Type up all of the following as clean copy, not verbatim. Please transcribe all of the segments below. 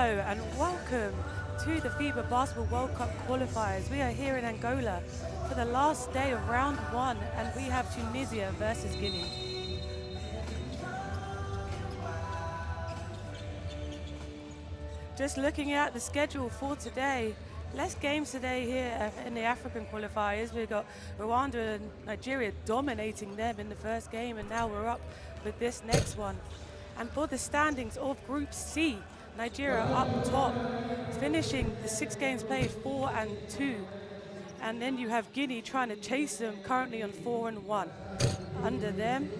and welcome to the FIBA Basketball World Cup qualifiers. We are here in Angola for the last day of round one, and we have Tunisia versus Guinea. Just looking at the schedule for today, less games today here in the African qualifiers. We've got Rwanda and Nigeria dominating them in the first game, and now we're up with this next one. And for the standings of Group C, Nigeria up top, finishing the 6 games played 4-2. And then you have Guinea trying to chase them, currently on 4-1. Under them,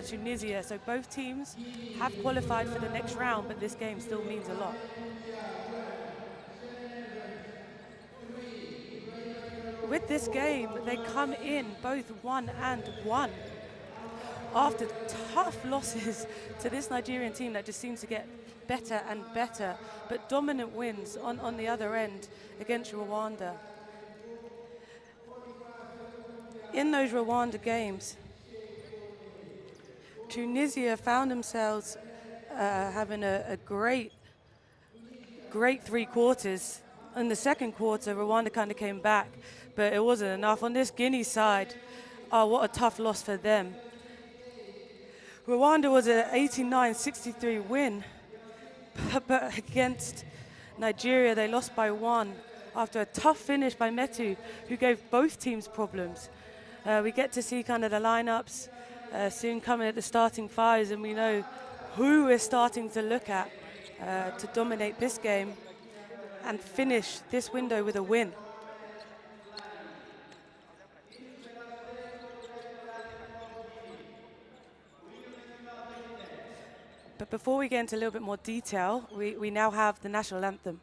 Tunisia. So both teams have qualified for the next round, but this game still means a lot. With this game, they come in both 1-1. After tough losses to this Nigerian team that just seems to get better and better, but dominant wins on the other end against Rwanda. In those Rwanda games, Tunisia found themselves having a great 3 quarters. In the second quarter, Rwanda kind of came back, but it wasn't enough. On this Guinea side, what a tough loss for them. Rwanda was an 89-63 win, but against Nigeria, they lost by 1 after a tough finish by Metu, who gave both teams problems. We get to see kind of the lineups soon coming at the starting 5s, and we know who we're starting to look at to dominate this game and finish this window with a win. But before we get into a little bit more detail, we now have the national anthem.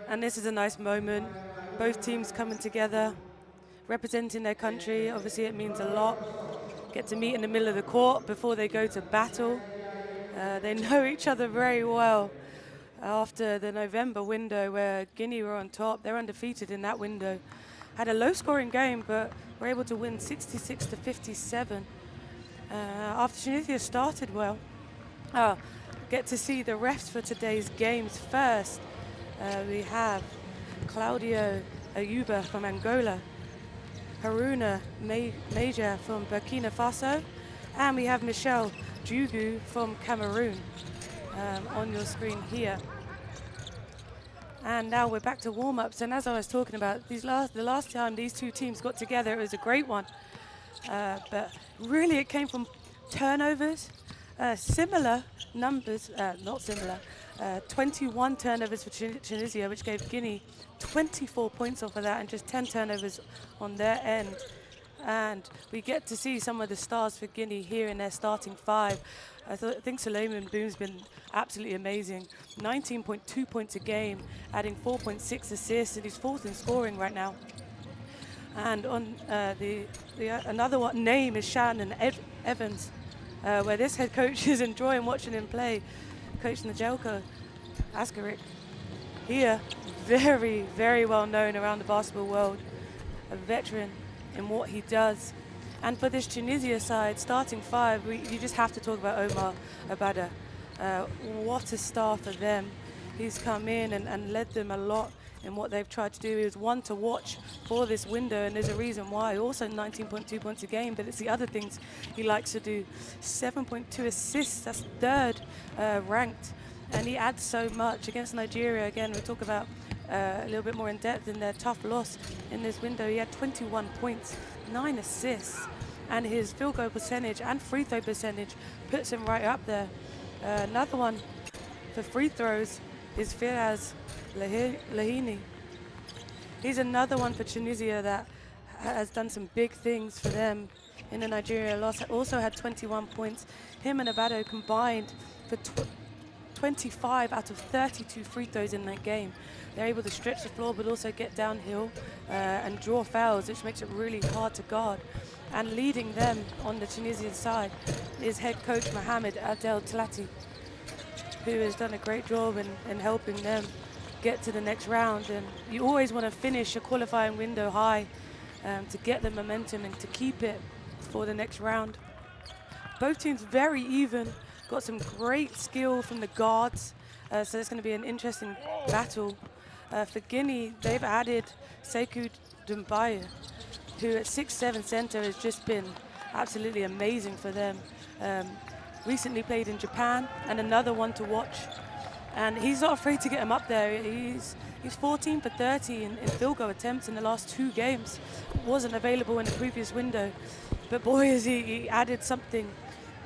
And this is a nice moment. Both teams coming together, representing their country. Obviously, it means a lot. Get to meet in the middle of the court before they go to battle. They know each other very well. After the November window where Guinea were on top, they're undefeated in that window. Had a low-scoring game, but were able to win 66-57. After Tunisia started well. Get to see the refs for today's games first. We have Claudio Ayuba from Angola, Haruna Major from Burkina Faso, and we have Michelle Djougou from Cameroon on your screen here. And now we're back to warm-ups. And as I was talking about, the last time these two teams got together, it was a great one. But really it came from turnovers, similar numbers, not similar, 21 turnovers for Tunisia, which gave Guinea 24 points off of that, and just 10 turnovers on their end. And we get to see some of the stars for Guinea here in their starting five. I think Suleiman Boom's been absolutely amazing. 19.2 points a game, adding 4.6 assists, and he's fourth in scoring right now. And on another name is Shannon Evans, where this head coach is enjoying watching him play. Coach Najelko Askarik here, very, very well known around the basketball world, a veteran in what he does. And for this Tunisia side, starting five, you just have to talk about Omar Abada. What a star for them. He's come in and led them a lot in what they've tried to do. He was one to watch for this window, and there's a reason why. Also 19.2 points a game, but it's the other things he likes to do. 7.2 assists, that's third ranked, and he adds so much. Against Nigeria, again, we talk about a little bit more in depth in their tough loss in this window. He had 21 points, 9 assists, and his field goal percentage and free throw percentage puts him right up there. Another one for free throws is Firaz Lahini. He's another one for Tunisia that has done some big things for them in the Nigeria loss. Also had 21 points. Him and Abado combined for 25 out of 32 free throws in that game. They're able to stretch the floor but also get downhill and draw fouls, which makes it really hard to guard. And leading them on the Tunisian side is head coach Mohamed Adel Tlati, who has done a great job in helping them get to the next round. And you always want to finish a qualifying window high to get the momentum and to keep it for the next round. Both teams very even, got some great skill from the guards, so it's going to be an interesting battle. For Guinea, they've added Sekou Doumbouya, who at 6'7" center has just been absolutely amazing for them. Recently played in Japan, and another one to watch. And he's not afraid to get him up there. He's 14 for 30 in field goal attempts in the last 2 games. Wasn't available in the previous window, but boy, is he added something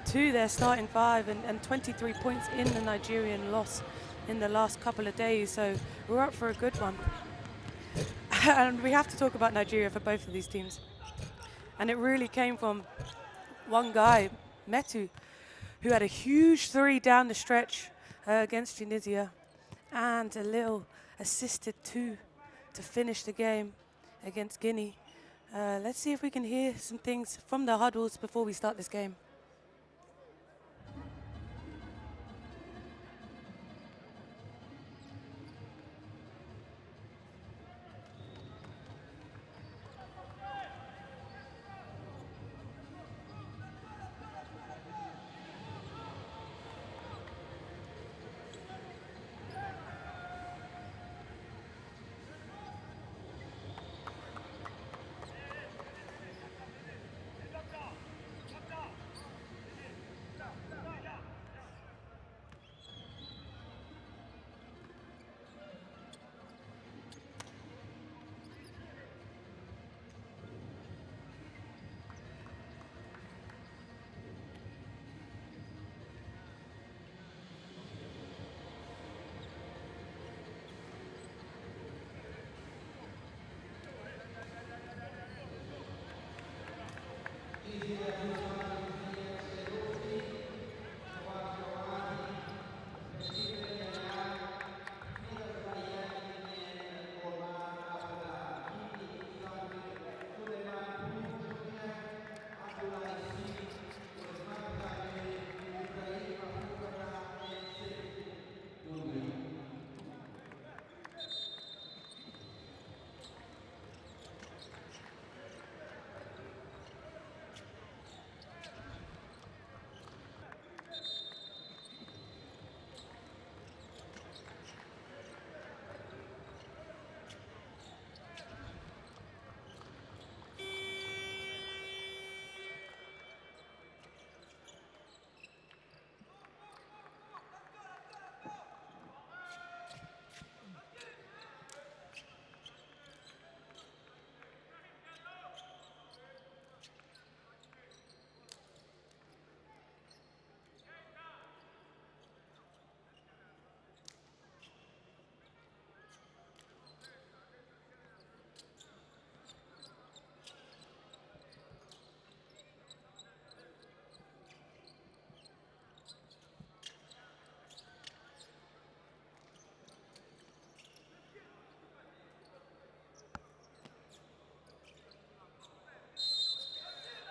to their starting five, and 23 points in the Nigerian loss in the last couple of days. So we're up for a good one. And we have to talk about Nigeria for both of these teams. And it really came from one guy, Metu, who had a huge 3 down the stretch against Tunisia, and a little assisted 2 to finish the game against Guinea. Let's see if we can hear some things from the huddles before we start this game.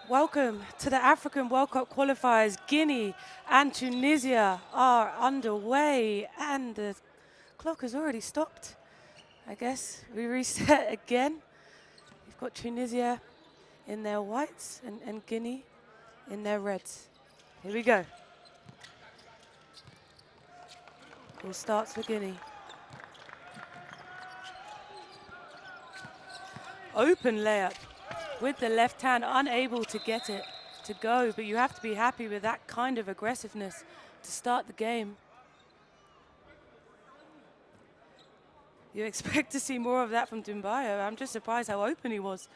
Welcome to the African World Cup qualifiers. Guinea and Tunisia are underway, and the clock has already stopped. I guess we reset again. We've got Tunisia in their whites and Guinea in their reds. Here we go. Ball starts for Guinea. Open layup with the left hand, unable to get it to go, but you have to be happy with that kind of aggressiveness to start the game. You expect to see more of that from Dumbayo. I'm just surprised how open he was.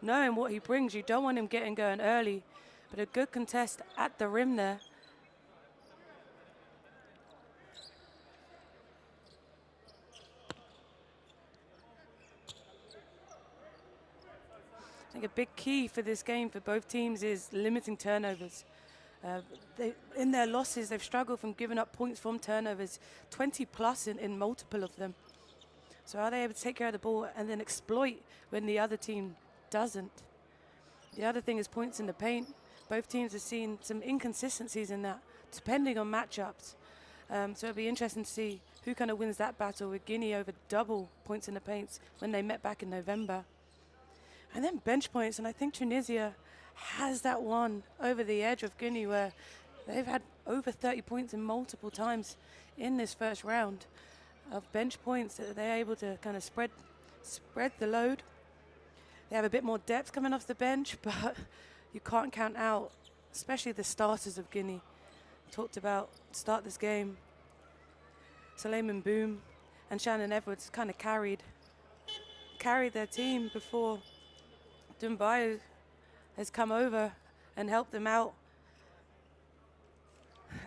Knowing what he brings, you don't want him getting going early, but a good contest at the rim there. I think a big key for this game for both teams is limiting turnovers. In their losses, they've struggled from giving up points from turnovers, 20 plus in multiple of them. So are they able to take care of the ball and then exploit when the other team doesn't? The other thing is points in the paint. Both teams have seen some inconsistencies in that, depending on matchups. So it'll be interesting to see who kind of wins that battle, with Guinea over double points in the paints when they met back in November. And then bench points, and I think Tunisia has that one over the edge of Guinea, where they've had over 30 points in multiple times in this first round of bench points, that they're able to kind of spread the load. They have a bit more depth coming off the bench, but you can't count out, especially the starters of Guinea. Talked about start this game. Suleiman Boom and Shannon Edwards kind of carried their team before Dumbayo has come over and helped them out.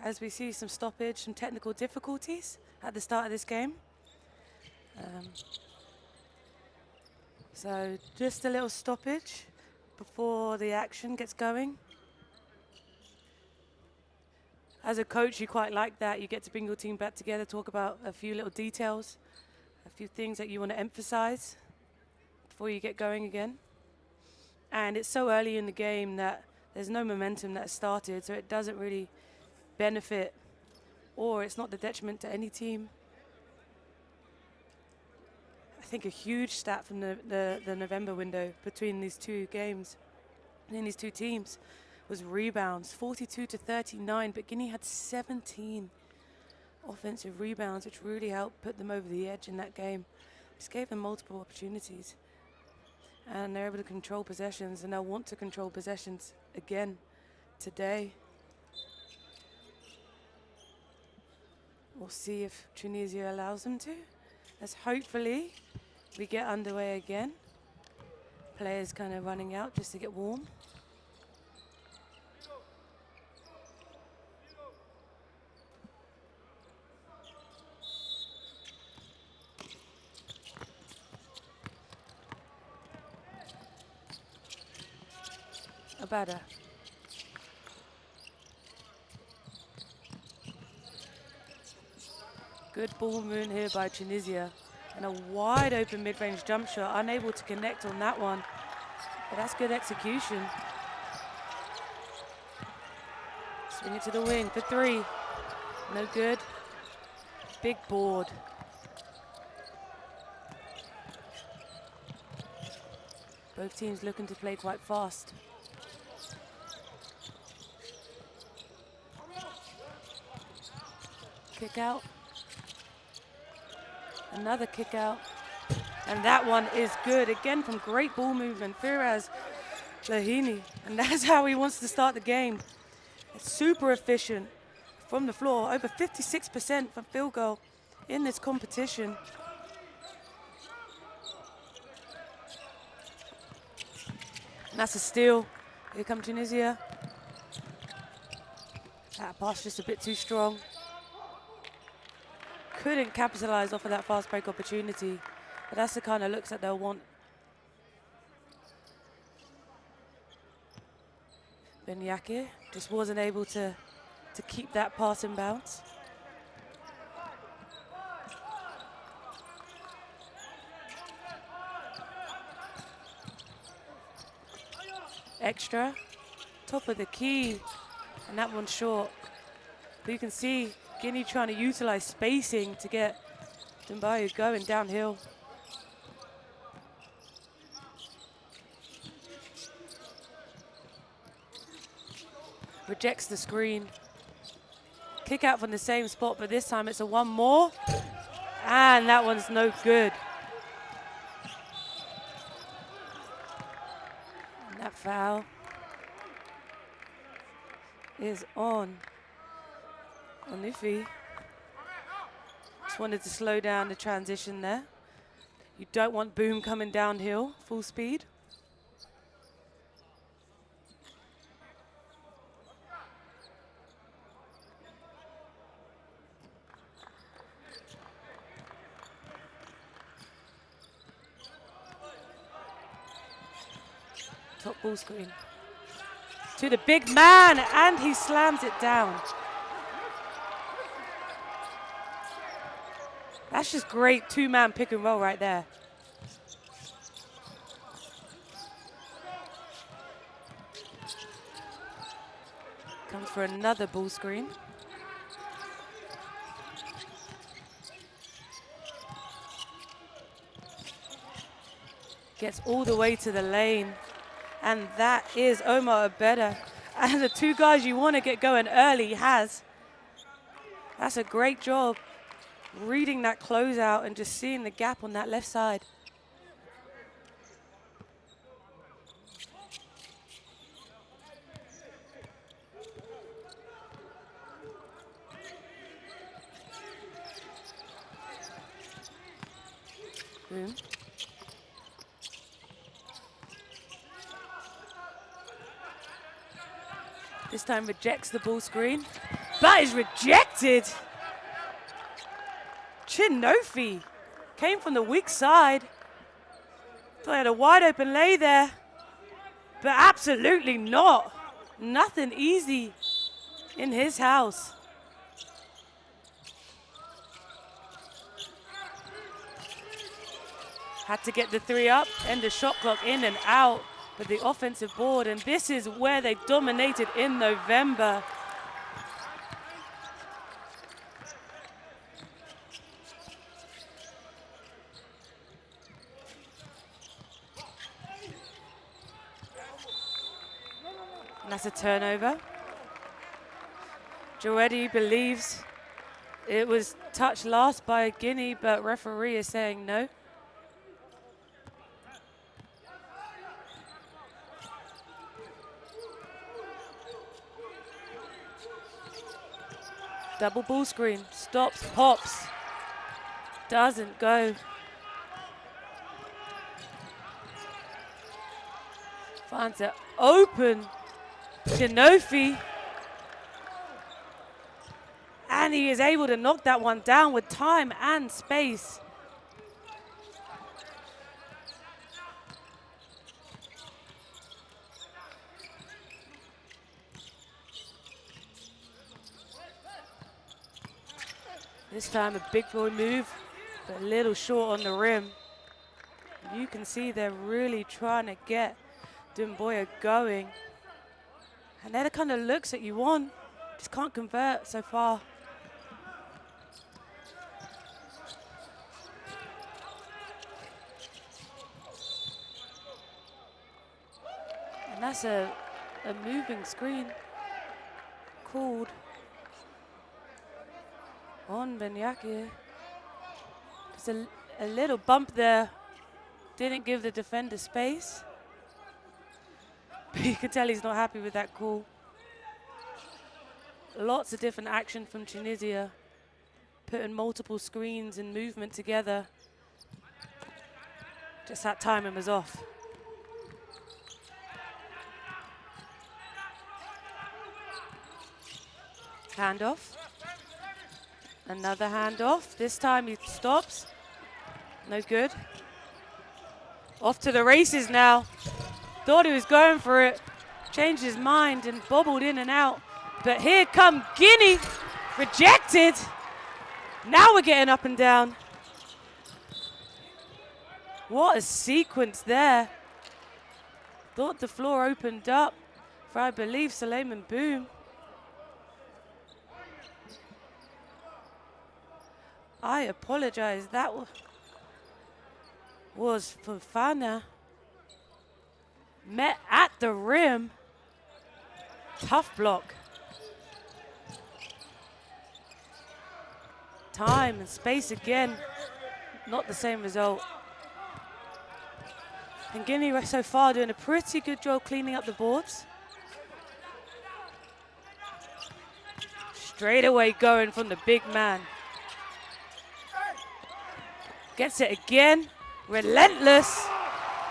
As we see some stoppage, some technical difficulties at the start of this game. So just a little stoppage before the action gets going. As a coach, you quite like that. You get to bring your team back together, talk about a few little details, a few things that you want to emphasize before you get going again. And it's so early in the game that there's no momentum that started, so it doesn't really benefit, or it's not the detriment to any team. I think a huge stat from the November window between these two games, between these two teams, was rebounds, 42 to 39, but Guinea had 17 offensive rebounds, which really helped put them over the edge in that game. Just gave them multiple opportunities. And they're able to control possessions, and they'll want to control possessions again today. We'll see if Tunisia allows them to, as hopefully we get underway again. Players kind of running out just to get warm. Abada. Good ball movement here by Tunisia. And a wide open mid-range jump shot, unable to connect on that one. But that's good execution. Swing it to the wing for three. No good. Big board. Both teams looking to play quite fast. Kick out. Another kick out. And that one is good. Again, from great ball movement, Firaz Lahini. And that's how he wants to start the game. It's super efficient from the floor. Over 56% from field goal in this competition. And that's a steal. Here comes Tunisia. That pass just a bit too strong. Couldn't capitalize off of that fast break opportunity, but that's the kind of looks that they'll want. Benyake just wasn't able to keep that pass in bounds. extra. Top of the key. And that one's short. But you can see Guinea trying to utilize spacing to get Dumbayu going downhill. Rejects the screen. Kick out from the same spot, but this time it's a one more. And that one's no good. And that foul is on Iffy. Just wanted to slow down the transition there. You don't want Boom coming downhill, full speed. Top ball screen. To the big man, and he slams it down. That's just great two-man pick and roll right there. Comes for another ball screen. Gets all the way to the lane. And that is Omar Abeda. And the two guys you want to get going early has. That's a great job. Reading that closeout and just seeing the gap on that left side. Boom. This time rejects the ball screen. That is rejected. Chinofi came from the weak side. Thought he had a wide open lay there, but absolutely not. Nothing easy in his house. Had to get the three up, end the shot clock in and out. But the offensive board, and this is where they dominated in November. And that's a turnover. Joedi believes it was touched last by Guinea, but referee is saying no. Double ball screen, stops, pops, doesn't go. Finds it open, Chinofi. And he is able to knock that one down with time and space. This time a big boy move, but a little short on the rim. You can see they're really trying to get Dumbayu going. And they're the kind of looks that you want. Just can't convert so far. And that's a moving screen called on Benyaki. Just a little bump there. Didn't give the defender space. But you can tell he's not happy with that call. Lots of different action from Tunisia. Putting multiple screens and movement together. Just that timing was off. Handoff. Another handoff. This time he stops. No good. Off to the races now. Thought he was going for it. Changed his mind and bobbled in and out. But here come Guinea. Rejected. Now we're getting up and down. What a sequence there. Thought the floor opened up for, I believe, Suleiman Boom. I apologize. That was Fofana. Met at the rim. Tough block. Time and space again. Not the same result. And Guinea so far doing a pretty good job cleaning up the boards. Straight away going from the big man. Gets it again. Relentless.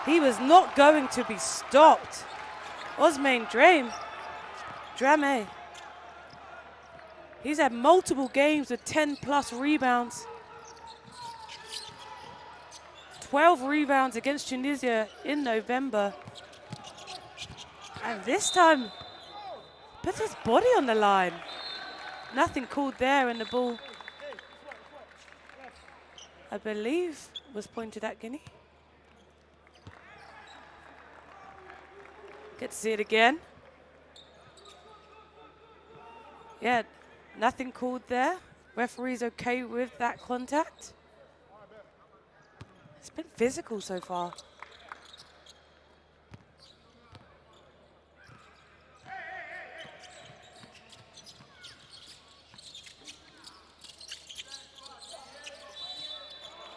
He was not going to be stopped. Osman Drame. He's had multiple games with 10+ rebounds. 12 rebounds against Tunisia in November. And this time, puts his body on the line. Nothing called there, and the ball, I believe, was pointed at Guinea. Get to see it again. Yeah, nothing called there. Referee's okay with that contact. It's been physical so far.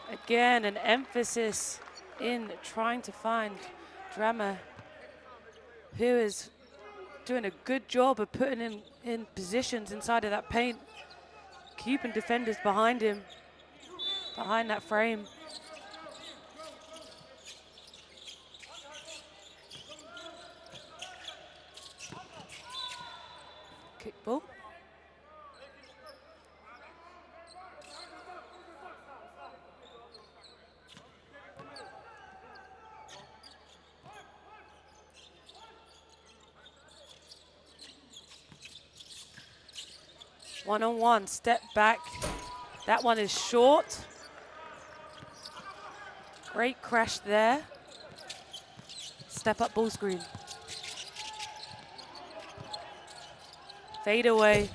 Again, an emphasis in trying to find Drama, who is doing a good job of putting him in positions inside of that paint, keeping defenders behind him, behind that frame. Kick ball. One-on-one, step back. That one is short. Great crash there. Step up ball screen. Fade away.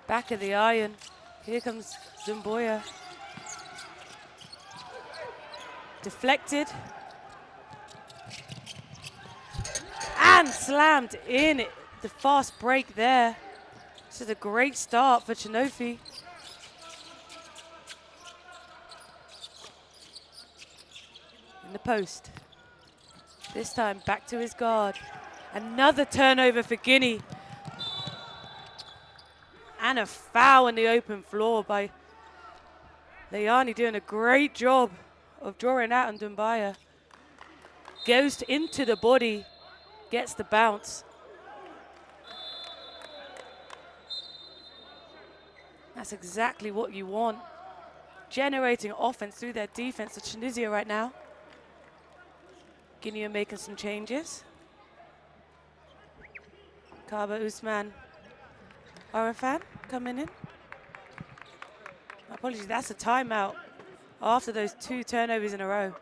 Back of the iron. Here comes Zumboya. Deflected. And slammed in. The fast break there. This is a great start for Chinofi. In the post. This time back to his guard. Another turnover for Guinea. And a foul in the open floor by Leani, doing a great job of drawing out on Dumbaya. Goes into the body, gets the bounce. That's exactly what you want. Generating offense through their defense to Tunisia right now. Guinea are making some changes. Kaba Usman Arafan coming in. Apologies, that's a timeout after those 2 turnovers in a row.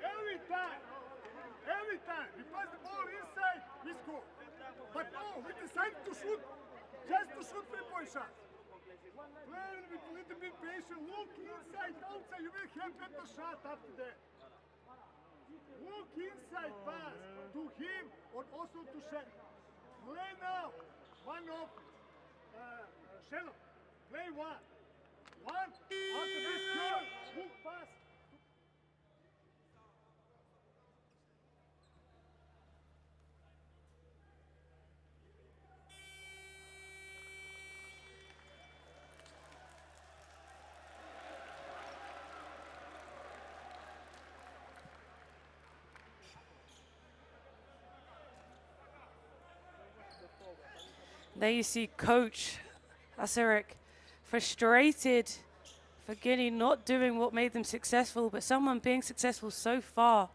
Every time, we pass the ball inside, we score. But no, we decided to shoot, just to shoot 3-point shots. Play with a little bit patient, look inside, outside, you will have better shot after that. Look inside, pass to him or also to Shannon. Play now, one of Shannon. Play one. After this curl, look pass. There you see Coach Asarek frustrated for Guinea not doing what made them successful, but someone being successful so far.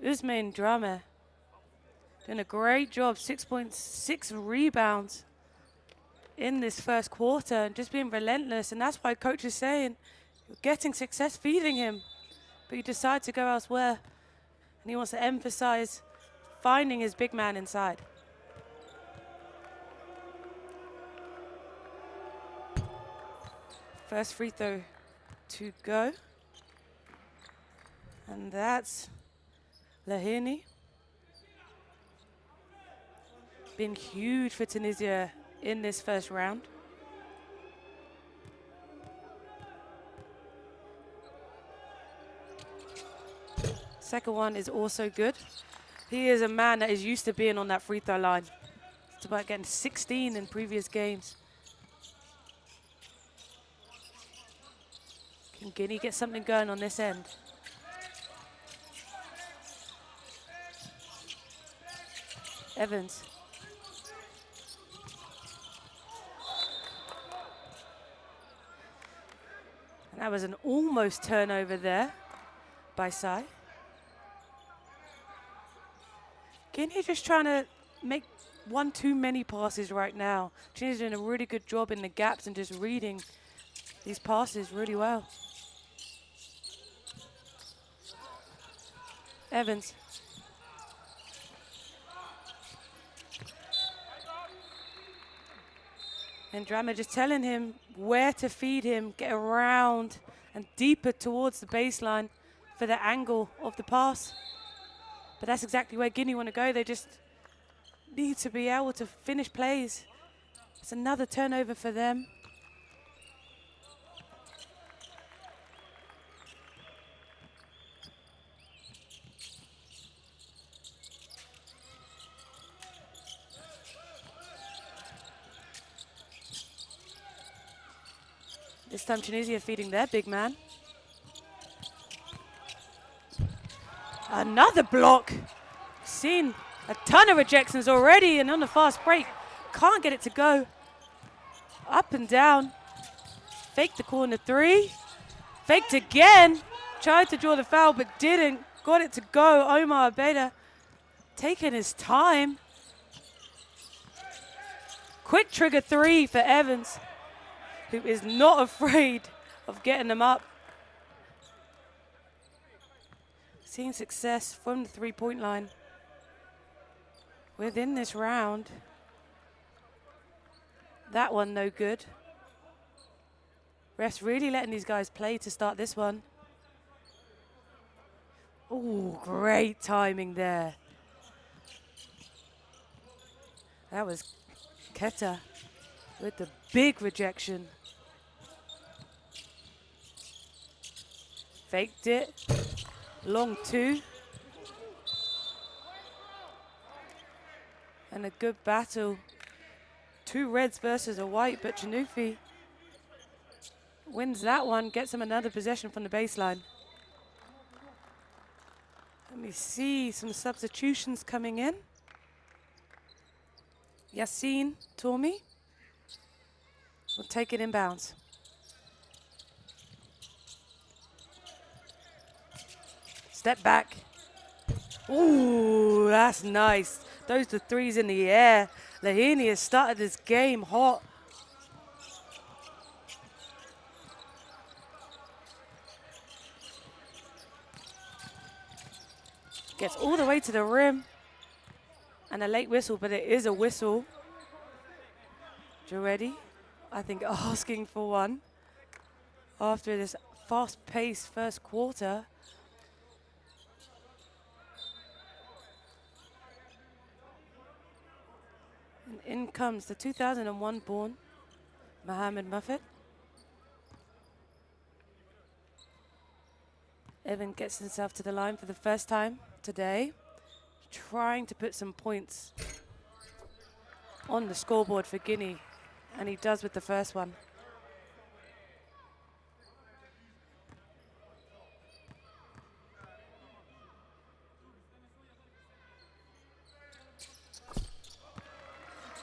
Usman Drame doing a great job, 6.6 rebounds in this first quarter, and just being relentless. And that's why Coach is saying Getting success feeding him, but you decide to go elsewhere. And he wants to emphasize finding his big man inside. First free throw to go. And that's Lahini. Been huge for Tunisia in this first round. Second one is also good. He is a man that is used to being on that free throw line. It's about getting 16 in previous games. Can Guinea get something going on this end? Evans. And that was an almost turnover there by Sai. Guinea just trying to make one too many passes right now. Tunisia's doing a really good job in the gaps and just reading these passes really well. Evans. And Drama just telling him where to feed him, get around and deeper towards the baseline for the angle of the pass. But that's exactly where Guinea want to go. They just need to be able to finish plays. It's another turnover for them. This time Tunisia feeding their big man. Another block. Seen a ton of rejections already, and on the fast break, can't get it to go. Up and down. Faked the corner three. Faked again. Tried to draw the foul, but didn't. Got it to go. Omar Abeda taking his time. Quick trigger three for Evans, who is not afraid of getting them up. Seeing success from the three-point line within this round. That one no good. Refs really letting these guys play to start this one. Oh, great timing there. That was Keta with the big rejection. Faked it. Long two. And a good battle. Two reds versus a white, but Janufi wins that one, gets him another possession from the baseline. Let me see some substitutions coming in. Yassine Tourmi will take it inbounds. Step back. Ooh, that's nice. Those are threes in the air. Lahini has started this game hot. Gets all the way to the rim. And a late whistle, but it is a whistle. Juredi, I think, asking for one after this fast-paced first quarter. And in comes the 2001 born Mohamed Muffet. Evan gets himself to the line for the first time today, trying to put some points on the scoreboard for Guinea, and he does with the first one.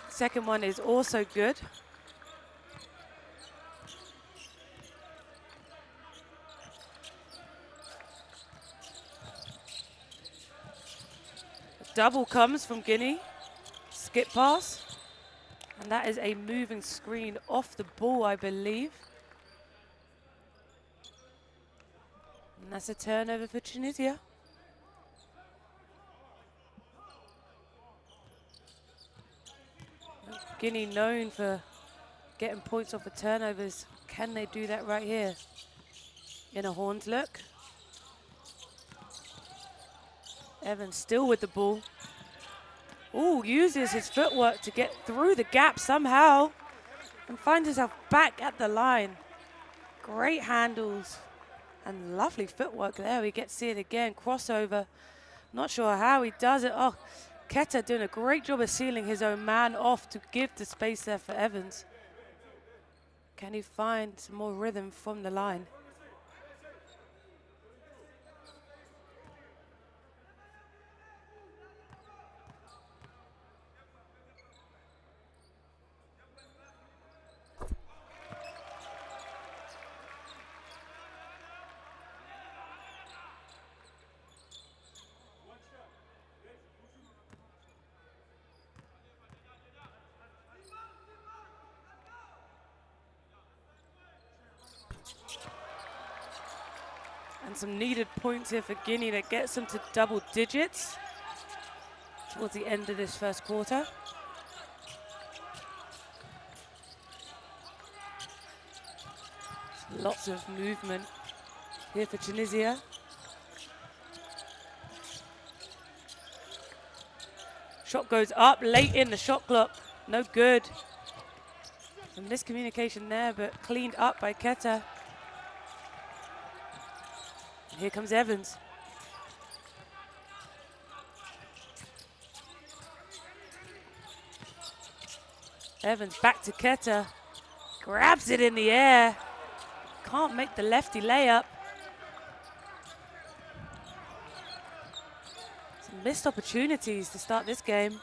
Second one is also good. Double comes from Guinea. Skip pass. And that is a moving screen off the ball, I believe. And that's a turnover for Tunisia. Guinea known for getting points off of turnovers. Can they do that right here? In a horns look. Evans still with the ball. Ooh, uses his footwork to get through the gap somehow and finds himself back at the line. Great handles and lovely footwork there. We get to see it again, crossover. Not sure how he does it. Oh, Keta doing a great job of sealing his own man off to give the space there for Evans. Can he find some more rhythm from the line? And some needed points here for Guinea that gets them to double digits towards the end of this first quarter. Lots of movement here for Tunisia. Shot goes up late in the shot clock. No good. Some miscommunication there, but cleaned up by Keta. Here comes Evans. Evans back to Keta. Grabs it in the air. Can't make the lefty layup. Some missed opportunities to start this game.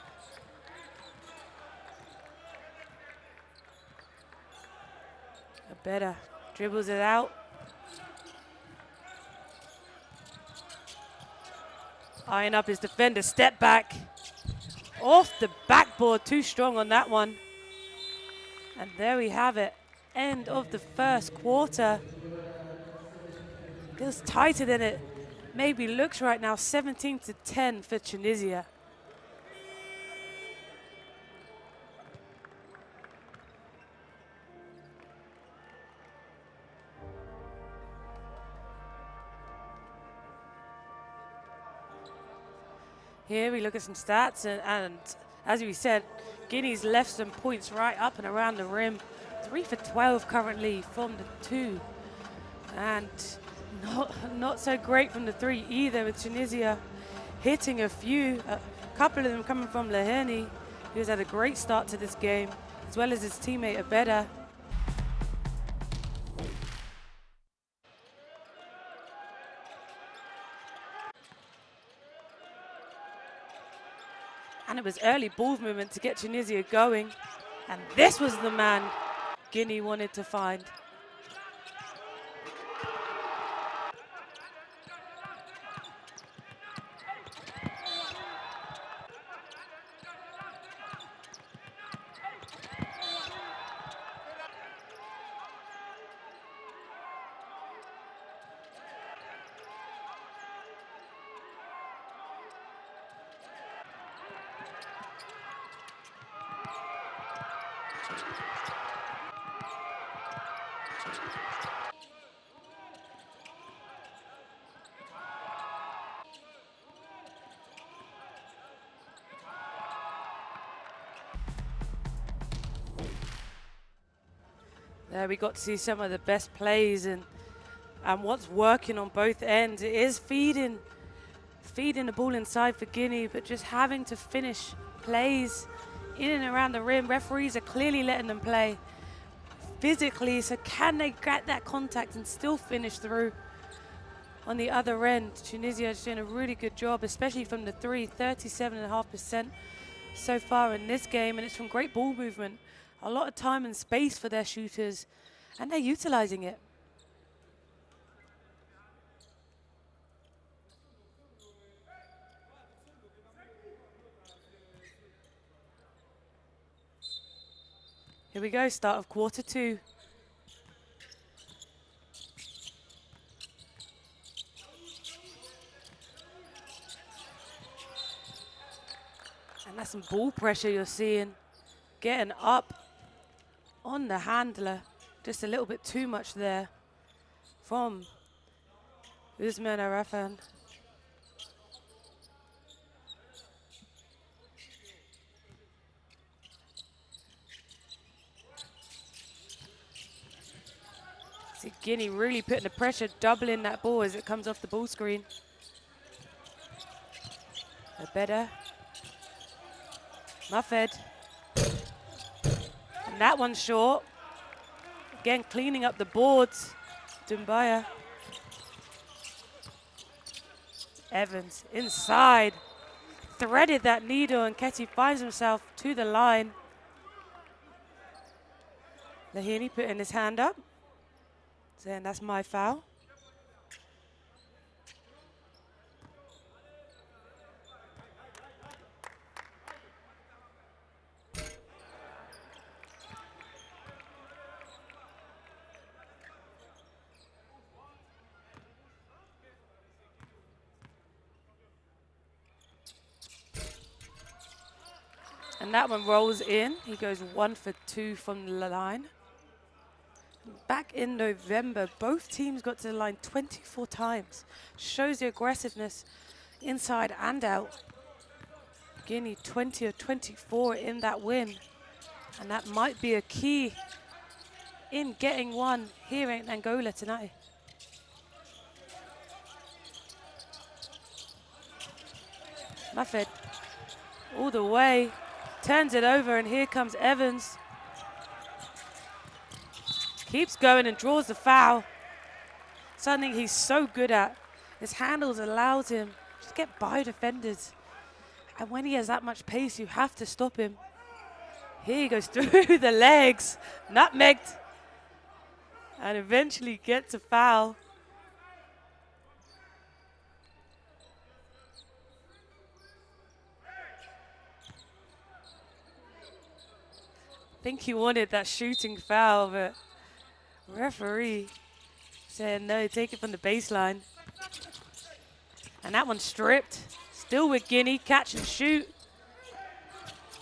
Better dribbles it out. Eyeing up his defender, step back. Off the backboard, too strong on that one. And there we have it, end of the first quarter. Feels tighter than it maybe looks right now, 17-10 for Tunisia. Here we look at some stats, and as we said, Guinea's left some points right up and around the rim. 3 for 12 currently from the 2. And not so great from the 3 either, with Tunisia hitting a few, a couple of them coming from Laheni, who's had a great start to this game, as well as his teammate Abeda. And it was early ball movement to get Tunisia going. And this was the man Guinea wanted to find. There we got to see some of the best plays and what's working on both ends. It is feeding the ball inside for Guinea, but just having to finish plays in and around the rim. Referees are clearly letting them play physically, so can they get that contact and still finish through? On the other end, Tunisia is doing a really good job, especially from the 3, 37.5% so far in this game, and it's from great ball movement. A lot of time and space for their shooters, and they're utilizing it. Here we go, start of quarter 2. And that's some ball pressure you're seeing. Getting up on the handler. Just a little bit too much there from Usman Arafan. See Guinea really putting the pressure, doubling that ball as it comes off the ball screen. Better. Muffed. And that one's short. Again, cleaning up the boards. Dumbaya. Evans inside. Threaded that needle and Ketty finds himself to the line. Lahini putting his hand up. Saying that's my foul. And that one rolls in. He goes 1 for 2 from the line. Back in November, both teams got to the line 24 times. Shows the aggressiveness inside and out. Guinea 20 of 24 in that win. And that might be a key in getting one here in Angola tonight. Muffed all the way. Turns it over, and here comes Evans. Keeps going and draws the foul. Something he's so good at. His handles allows him to get by defenders. And when he has that much pace, you have to stop him. Here he goes through the legs, nutmegged, and eventually gets a foul. I think he wanted that shooting foul, but referee said no, take it from the baseline. And that one's stripped. Still with Guinea, catch and shoot.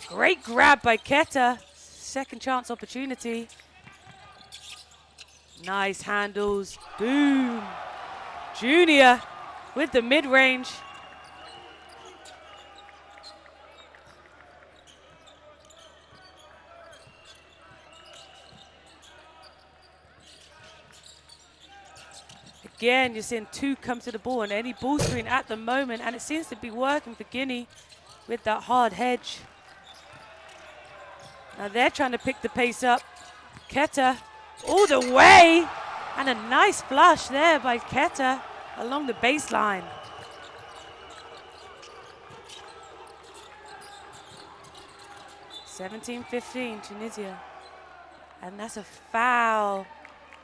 Great grab by Keta. Second chance opportunity. Nice handles. Boom. Junior with the mid-range. Again, you're seeing two come to the ball on any ball screen at the moment, and it seems to be working for Guinea with that hard hedge. Now they're trying to pick the pace up. Keta all the way, and a nice flush there by Keta along the baseline. (17-15) Tunisia, and that's a foul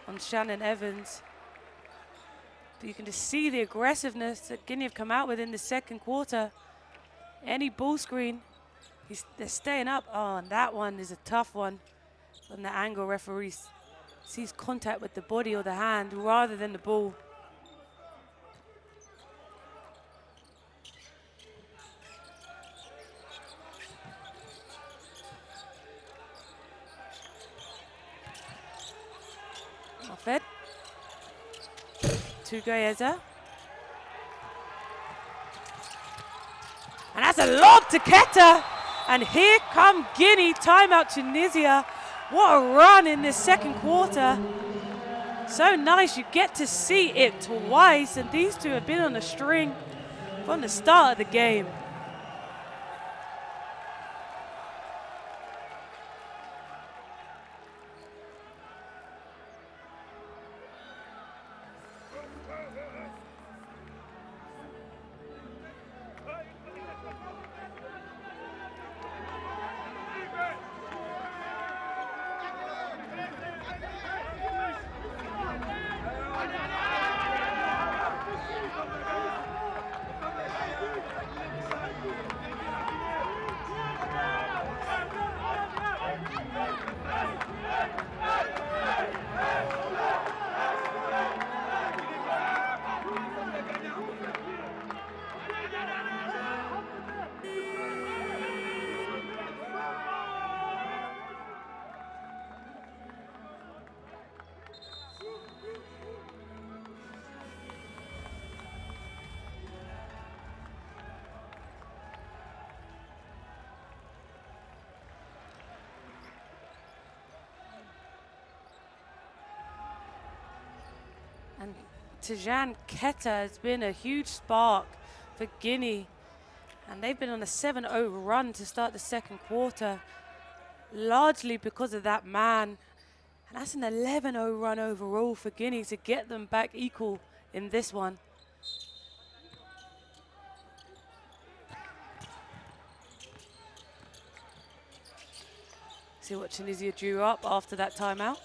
on Shannon Evans. But you can just see the aggressiveness that Guinea have come out with in the second quarter. Any ball screen, they're staying up. Oh, and that one is a tough one. From the angle, referee sees contact with the body or the hand rather than the ball. Muffed. Tugoyeza. And that's a lob to Keta. And here come Guinea. Timeout Tunisia. What a run in this second quarter. So nice. You get to see it twice. And these two have been on a string from the start of the game. And Tijan Keta has been a huge spark for Guinea. And they've been on a 7-0 run to start the second quarter, largely because of that man. And that's an 11-0 run overall for Guinea to get them back equal in this one. See what Tunisia drew up after that timeout.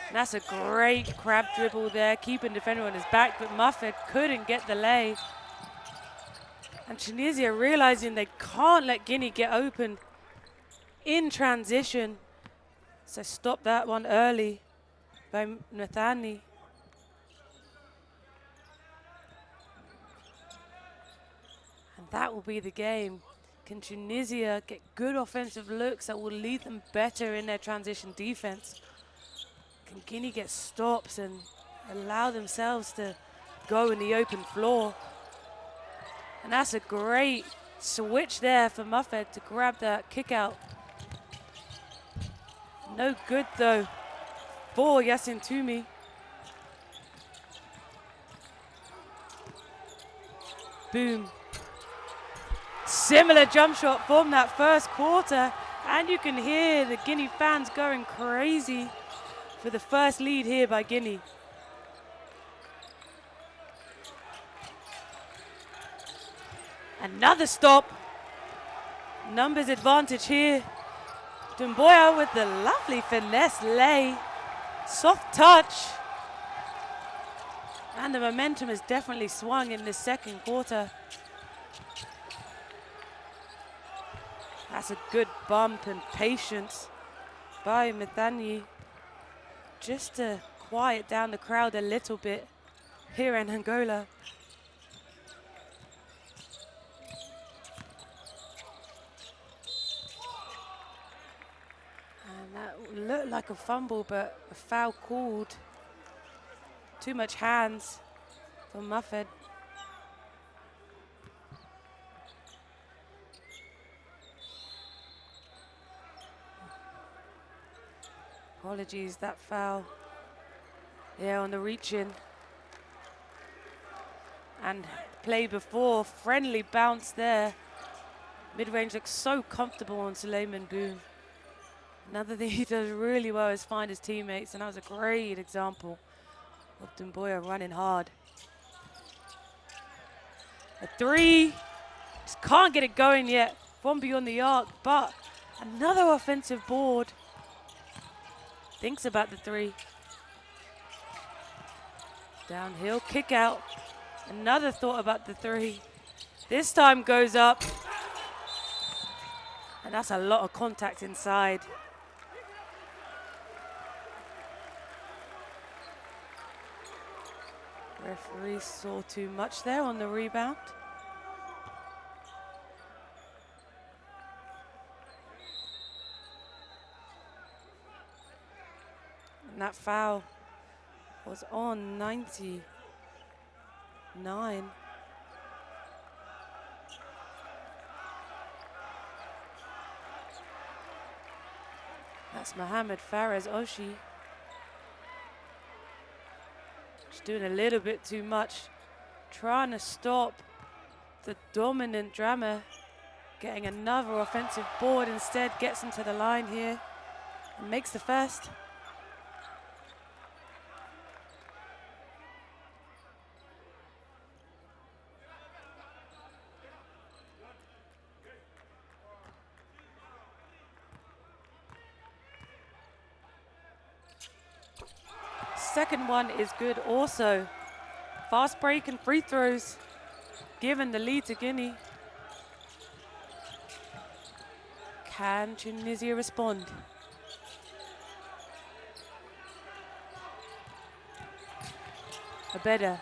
And that's a great crab dribble there, keeping defender on his back, but Muffet couldn't get the lay. And Tunisia realizing they can't let Guinea get open in transition. So stop that one early by Nathani. And that will be the game. Can Tunisia get good offensive looks that will lead them better in their transition defense? Can Guinea get stops and allow themselves to go in the open floor? And that's a great switch there for Muffet to grab that kick out. No good though for Yasin Toumi. Boom. Similar jump shot from that first quarter, and you can hear the Guinea fans going crazy for the first lead here by Guinea. Another stop. Numbers advantage here. Dumboya with the lovely finesse lay. Soft touch. And the momentum has definitely swung in this second quarter. That's a good bump and patience by Mithani, just to quiet down the crowd a little bit here in Angola. And that looked like a fumble, but a foul called. Too much hands for Muffet. Apologies, that foul. Yeah, on the reach-in. And play before, friendly bounce there. Mid-range looks so comfortable on Suleiman Boom. Another thing he does really well is find his teammates, and that was a great example of Dumboya running hard. A three, just can't get it going yet from beyond the arc, but another offensive board. Thinks about the three. Downhill, kick out. Another thought about the three. This time goes up. And that's a lot of contact inside. Referee saw too much there on the rebound. And that foul was on 99. That's Mohamed Fares Oshi. Just doing a little bit too much. Trying to stop the dominant Drama. Getting another offensive board instead. Gets into the line here and makes the first. Second one is good also. Fast break and free throws, giving the lead to Guinea. Can Tunisia respond? Abeda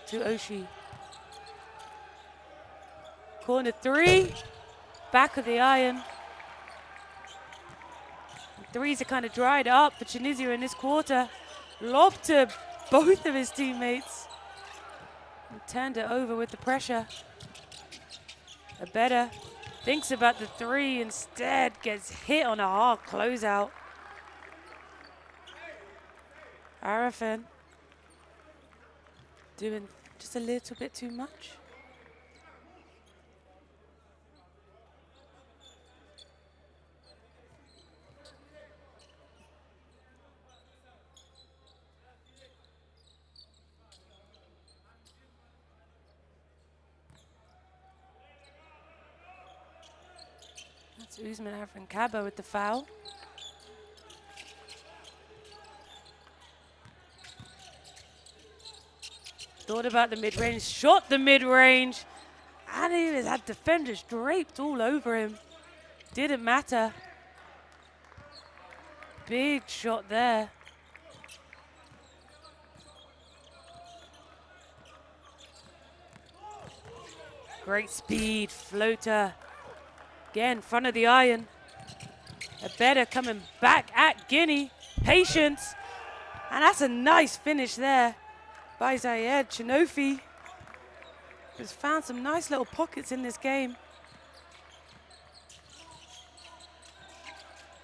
to Oshi. Corner three, back of the iron. Threes are kind of dried up for Tunisia in this quarter. Lob to both of his teammates. And turned it over with the pressure. A better thinks about the three, instead gets hit on a hard closeout. Arafin doing just a little bit too much. That's Usman Afrin Kaba with the foul. Thought about the mid-range, shot the mid-range, and he had defenders draped all over him. Didn't matter. Big shot there. Great speed, floater. Again, front of the iron. A better coming back at Guinea. Patience. And that's a nice finish there by Zayed Chinofi. Has found some nice little pockets in this game.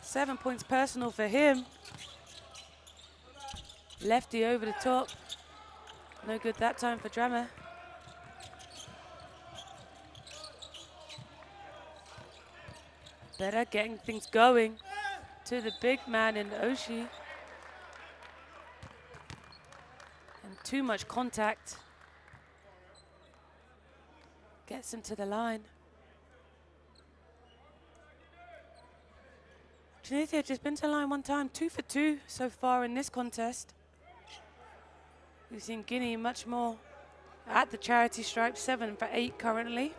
7 points personal for him. Lefty over the top. No good that time for Drama. Better getting things going to the big man in Oshi. And too much contact. Gets him to the line. Tunisia just been to the line one time, 2 for 2 so far in this contest. We've seen Guinea much more at the charity stripe, 7 for 8 currently.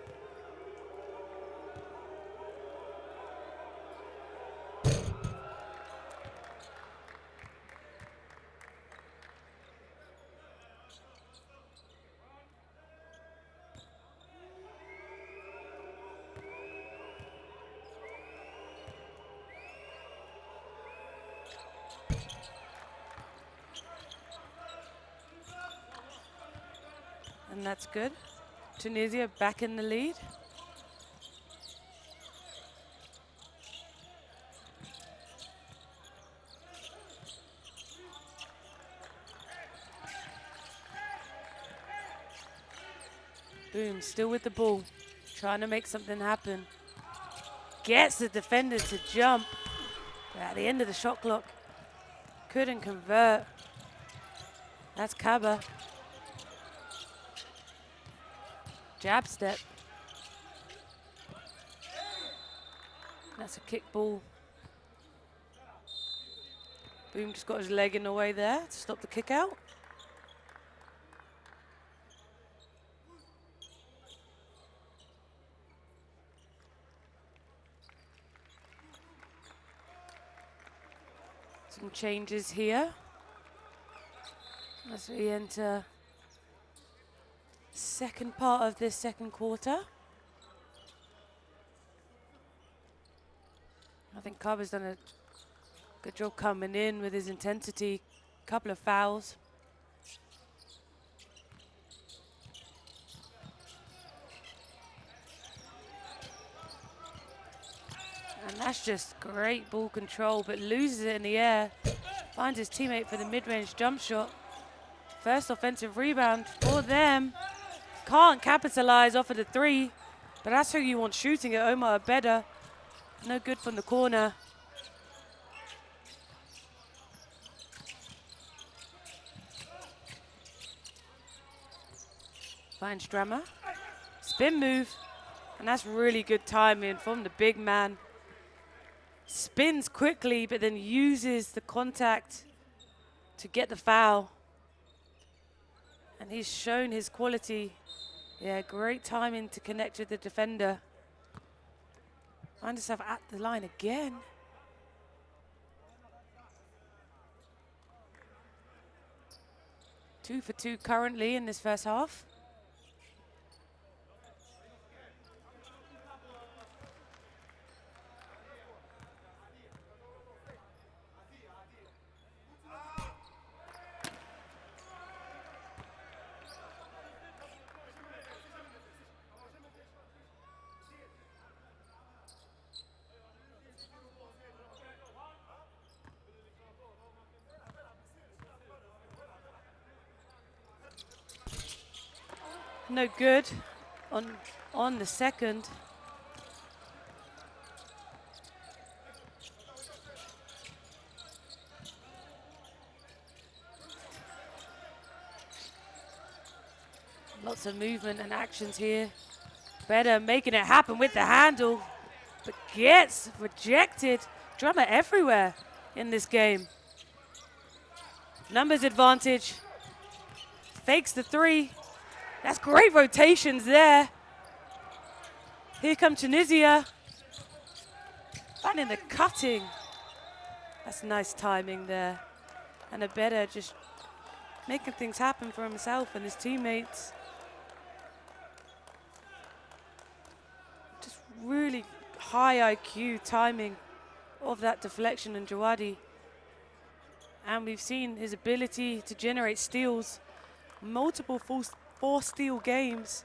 And that's good. Tunisia back in the lead. Boom, still with the ball. Trying to make something happen. Gets the defender to jump. But at the end of the shot clock, couldn't convert. That's Kaba. Jab step. That's a kick ball. Boom just got his leg in the way there to stop the kick out. Some changes here as we enter second part of this second quarter. I think Kaba's done a good job coming in with his intensity. Couple of fouls. And that's just great ball control, but loses it in the air. Finds his teammate for the mid-range jump shot. First offensive rebound for them. Can't capitalize off of the three, but that's who you want shooting it. Omar Abeda, no good from the corner. Finds Drama. Spin move, and that's really good timing from the big man. Spins quickly, but then uses the contact to get the foul. And he's shown his quality. Yeah, great timing to connect with the defender. Find himself at the line again. Two for 2 currently in this first half. no good on the second. Lots of movement and actions here. Better making it happen with the handle, but gets rejected. Drama everywhere in this game. Numbers advantage. Fakes the three. That's great rotations there. Here come Tunisia. Finding the cutting. That's nice timing there. And a better just making things happen for himself and his teammates. Just really high IQ timing of that deflection in Jawadi. And we've seen his ability to generate steals. Multiple four steal games.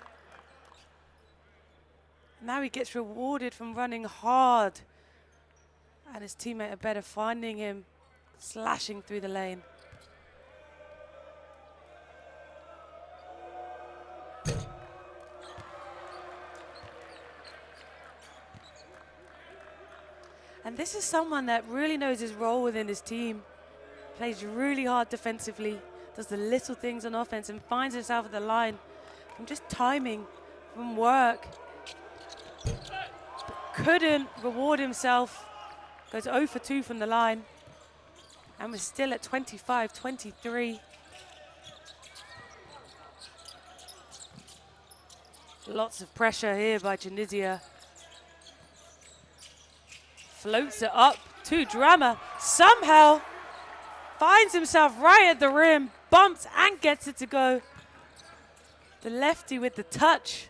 Now he gets rewarded from running hard. And his teammate are better finding him, slashing through the lane. And this is someone that really knows his role within his team. Plays really hard defensively, does the little things on offense, and finds himself at the line from just timing, from work. But couldn't reward himself. Goes 0 for 2 from the line. And we're still at 25-23. Lots of pressure here by Tunisia. Floats it up to Drama. Somehow finds himself right at the rim, bumps and gets it to go. The lefty with the touch.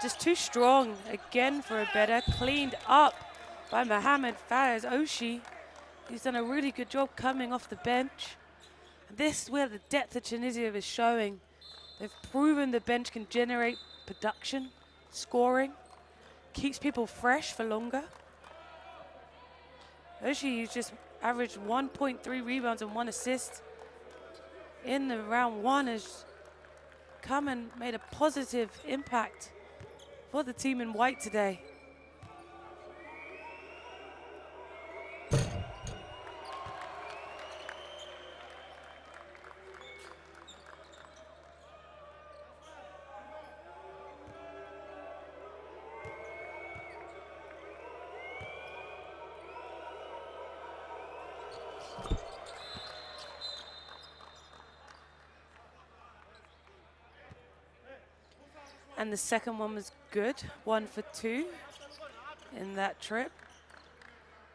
Just too strong again for a better. Cleaned up by Mohamed Faiz Oshi. He's done a really good job coming off the bench. This is where the depth of Tunisia is showing. They've proven the bench can generate production, scoring, keeps people fresh for longer. Oshi just averaged 1.3 rebounds and 1 assist in the round one, has come and made a positive impact for the team in white today. And the second one was good, 1 for 2 in that trip.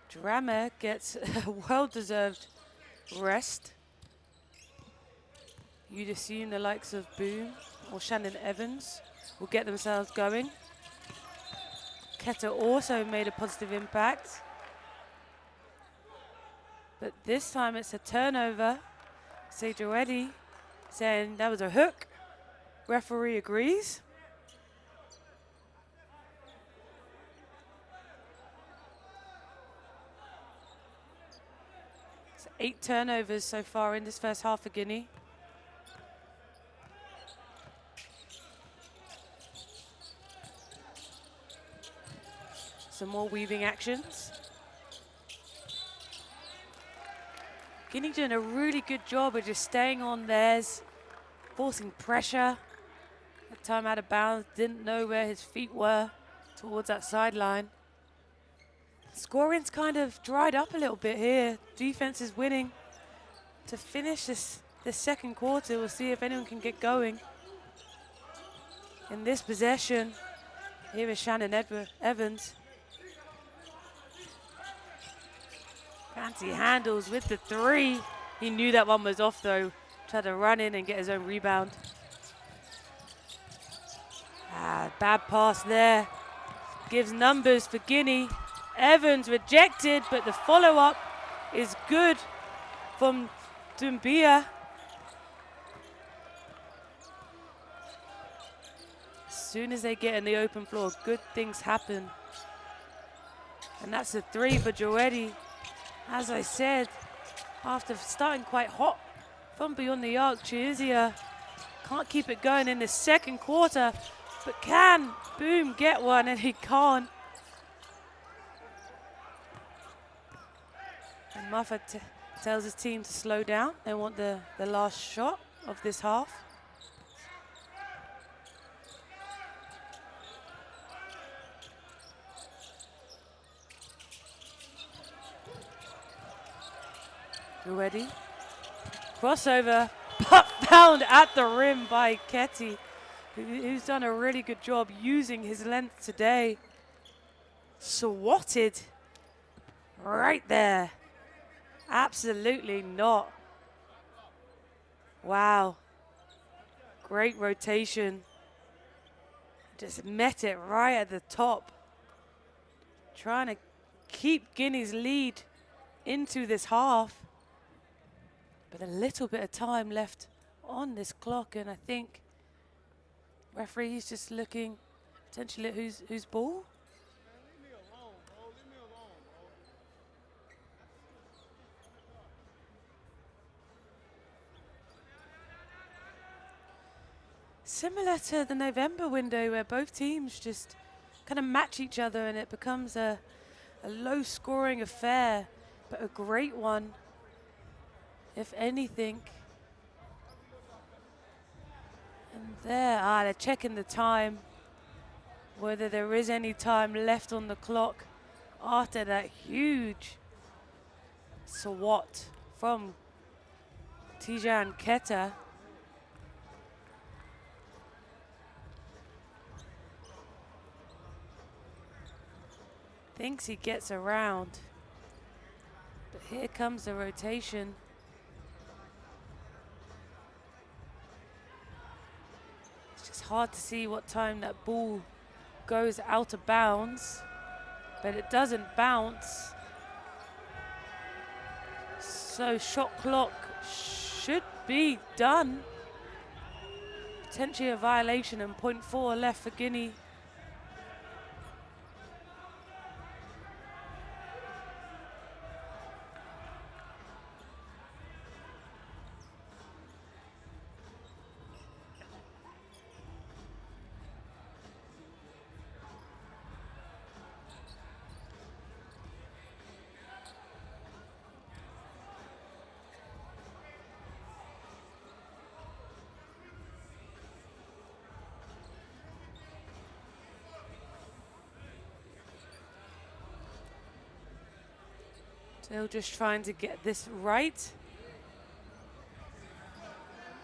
Drama gets a well-deserved rest. You'd assume the likes of Boone or Shannon Evans will get themselves going. Keta also made a positive impact. But this time it's a turnover. Sejawedi saying that was a hook. Referee agrees. So 8 turnovers so far in this first half for Guinea. Some more weaving actions. Guinea doing a really good job of just staying on theirs, forcing pressure. At time out of bounds, didn't know where his feet were towards that sideline. Scoring's kind of dried up a little bit here. Defense is winning. To finish this second quarter, we'll see if anyone can get going. In this possession, here is Shannon Evans. Fancy handles with the 3. He knew that one was off though. Tried to run in and get his own rebound. Bad pass there. Gives numbers for Guinea. Evans rejected, but the follow-up is good from Doumbia. As soon as they get in the open floor, good things happen And that's a 3 for Joetti. As I said, after starting quite hot from beyond the arc, Tunisia can't keep it going in the second quarter, but can Boom get one? And he can't. And Muffa tells his team to slow down. They want the last shot of this half. You ready? Crossover, but found at the rim by Ketty, who's done a really good job using his length today. Swatted right there. Absolutely not. Wow. Great rotation. Just met it right at the top. Trying to keep Guinea's lead into this half. But a little bit of time left on this clock, and I think referee's just looking potentially at whose ball. Similar to the November window where both teams just kind of match each other and it becomes a low-scoring affair, but a great one, if anything. And there, they're checking the time, whether there is any time left on the clock after that huge swat from Tijan Keta. Thinks he gets around, but here comes the rotation. It's just hard to see what time that ball goes out of bounds, but it doesn't bounce. So shot clock should be done. Potentially a violation and 0.4 left for Guinea. Still just trying to get this right.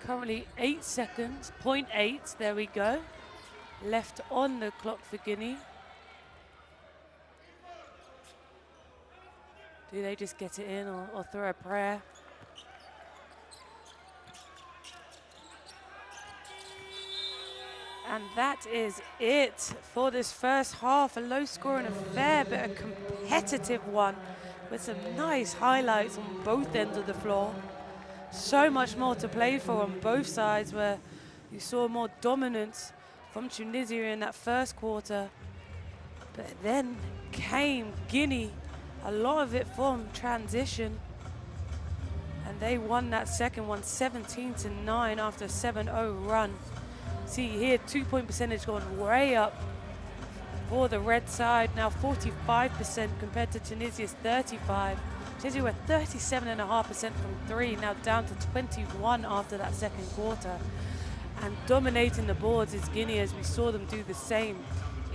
Currently 8 seconds, 0.8, there we go. Left on the clock for Guinea. Do they just get it in or throw a prayer? And that is it for this first half. A low-scoring affair, but a competitive one with some nice highlights on both ends of the floor. So much more to play for on both sides, where you saw more dominance from Tunisia in that first quarter. But then came Guinea, a lot of it from transition. And they won that second one 17-9 after a 7-0 run. See here, 2-point percentage going way up for the red side, now 45% compared to Tunisia's 35%. Tunisia were 37.5% from three, now down to 21 after that second quarter. And dominating the boards is Guinea, as we saw them do the same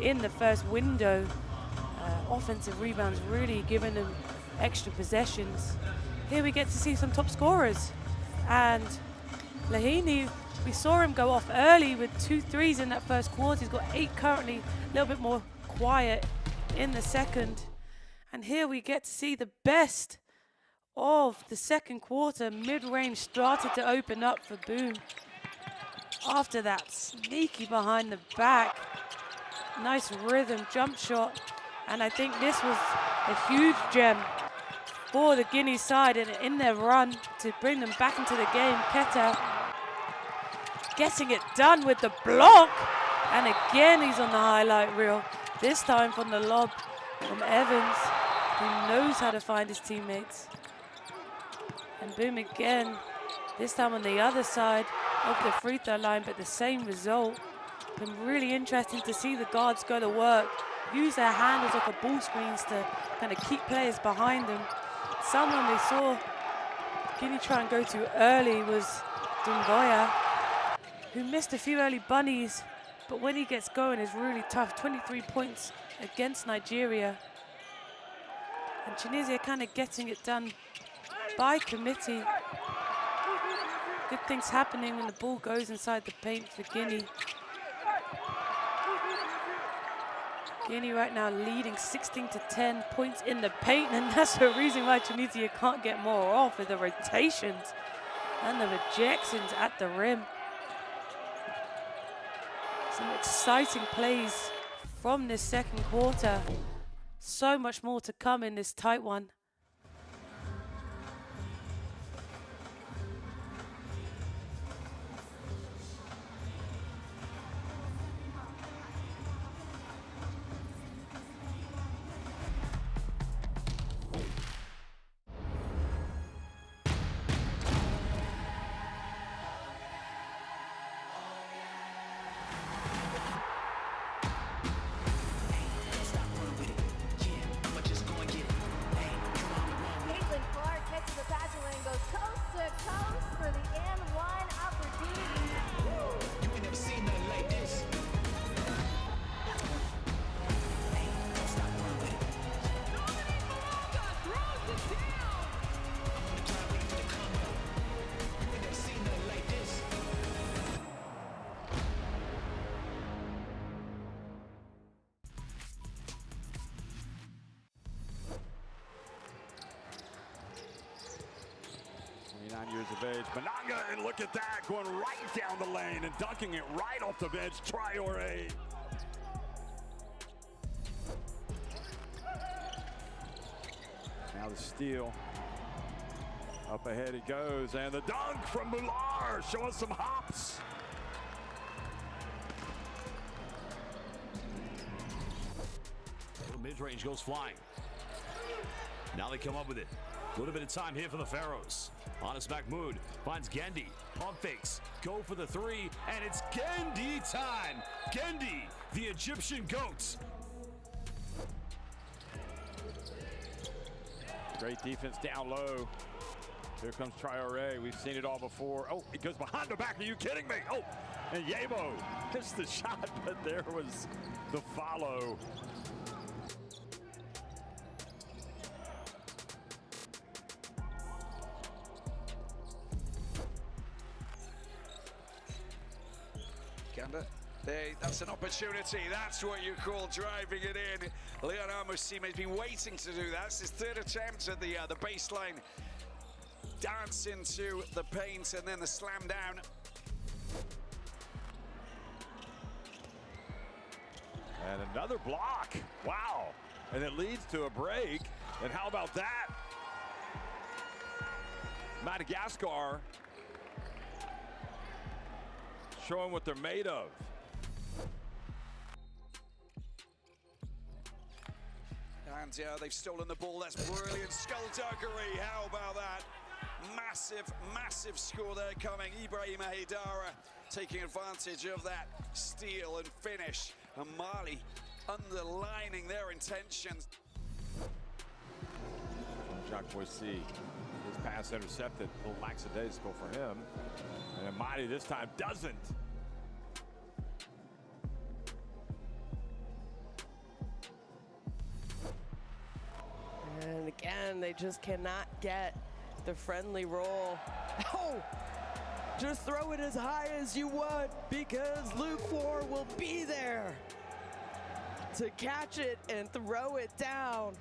in the first window. Offensive rebounds really giving them extra possessions. Here we get to see some top scorers. And Lahini, we saw him go off early with 2 threes in that first quarter. He's got 8 currently, a little bit more quiet in the second. And here we get to see the best of the second quarter. Mid-range started to open up for Boom. After that, sneaky behind the back. Nice rhythm jump shot. And I think this was a huge gem for the Guinea side and in their run to bring them back into the game. Keta getting it done with the block. And again, he's on the highlight reel. This time from the lob from Evans, who knows how to find his teammates. And boom again, this time on the other side of the free throw line, but the same result. Been really interesting to see the guards go to work, use their handles off of ball screens to kind of keep players behind them. Someone they saw Guinea try and go to early was Dumboya, who missed a few early bunnies, but when he gets going is really tough. 23 points against Nigeria. And Tunisia kind of getting it done by committee. Good things happening when the ball goes inside the paint for Guinea. Guinea right now leading 16-10 points in the paint, and that's the reason why Tunisia can't get more off with the rotations and the rejections at the rim. Some exciting plays from this second quarter. So much more to come in this tight one. Years of age. Mananga, and look at that, going right down the lane and dunking it right off the bench. Traore. Now the steal. Up ahead he goes, and the dunk from Mular, showing some hops. Mid-range goes flying. Now they come up with it. A little bit of time here for the Pharaohs. Anas Mahmoud finds Gendi. Pump fakes. Go for the three, and it's Gendi time. Gendi, the Egyptian GOAT. Great defense down low. Here comes Traore. We've seen it all before. Oh, he goes behind the back. Are you kidding me? Oh, and Yebo missed the shot, but there was the follow. That's an opportunity. That's what you call driving it in. Leon Amos' team has been waiting to do that. It's his third attempt at the baseline. Dance into the paint and then the slam down. And another block. Wow. And it leads to a break. And how about that? Madagascar showing what they're made of. And they've stolen the ball. That's brilliant skullduggery. How about that? Massive, massive score there coming. Ibrahim Haidara taking advantage of that steal and finish. And Mali underlining their intentions. Jacques Boissy, his pass intercepted. A little lackadaisical for him. And Mali this time doesn't. And again, they just cannot get the friendly roll. Oh! Just throw it as high as you want because Luke Four will be there to catch it and throw it down.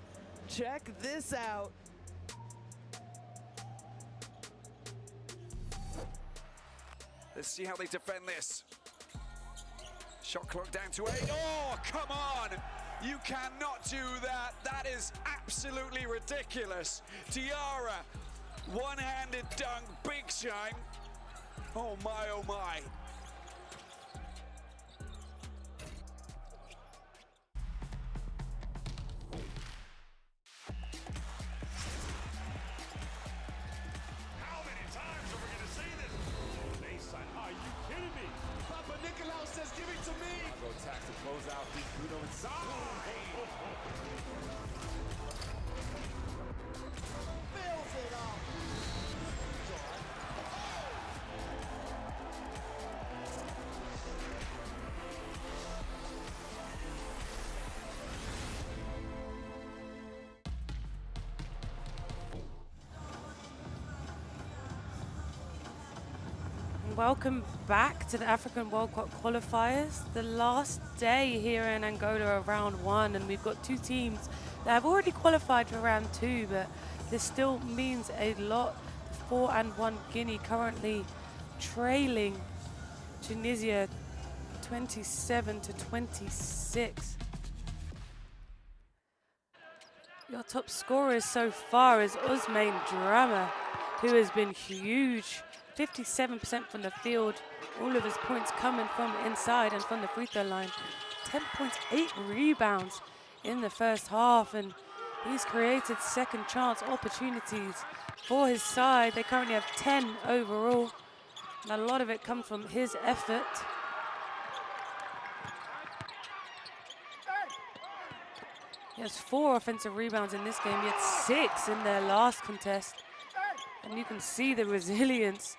Check this out. Let's see how they defend this. Shot clock down to 8. Oh, come on! You cannot do that. That is absolutely ridiculous. Diarra, one-handed dunk, big time. Oh my, oh my. Welcome back to the African World Cup qualifiers. The last day here in Angola of round 1, and we've got 2 teams that have already qualified for round 2, but this still means a lot. 4-1 Guinea currently trailing Tunisia 27-26. Your top scorer so far is Ousmane Drama, who has been huge. 57% from the field, all of his points coming from inside and from the free throw line. 10.8 rebounds in the first half, and he's created second chance opportunities for his side. They currently have 10 overall, and a lot of it comes from his effort. He has 4 offensive rebounds in this game. He had 6 in their last contest. And you can see the resilience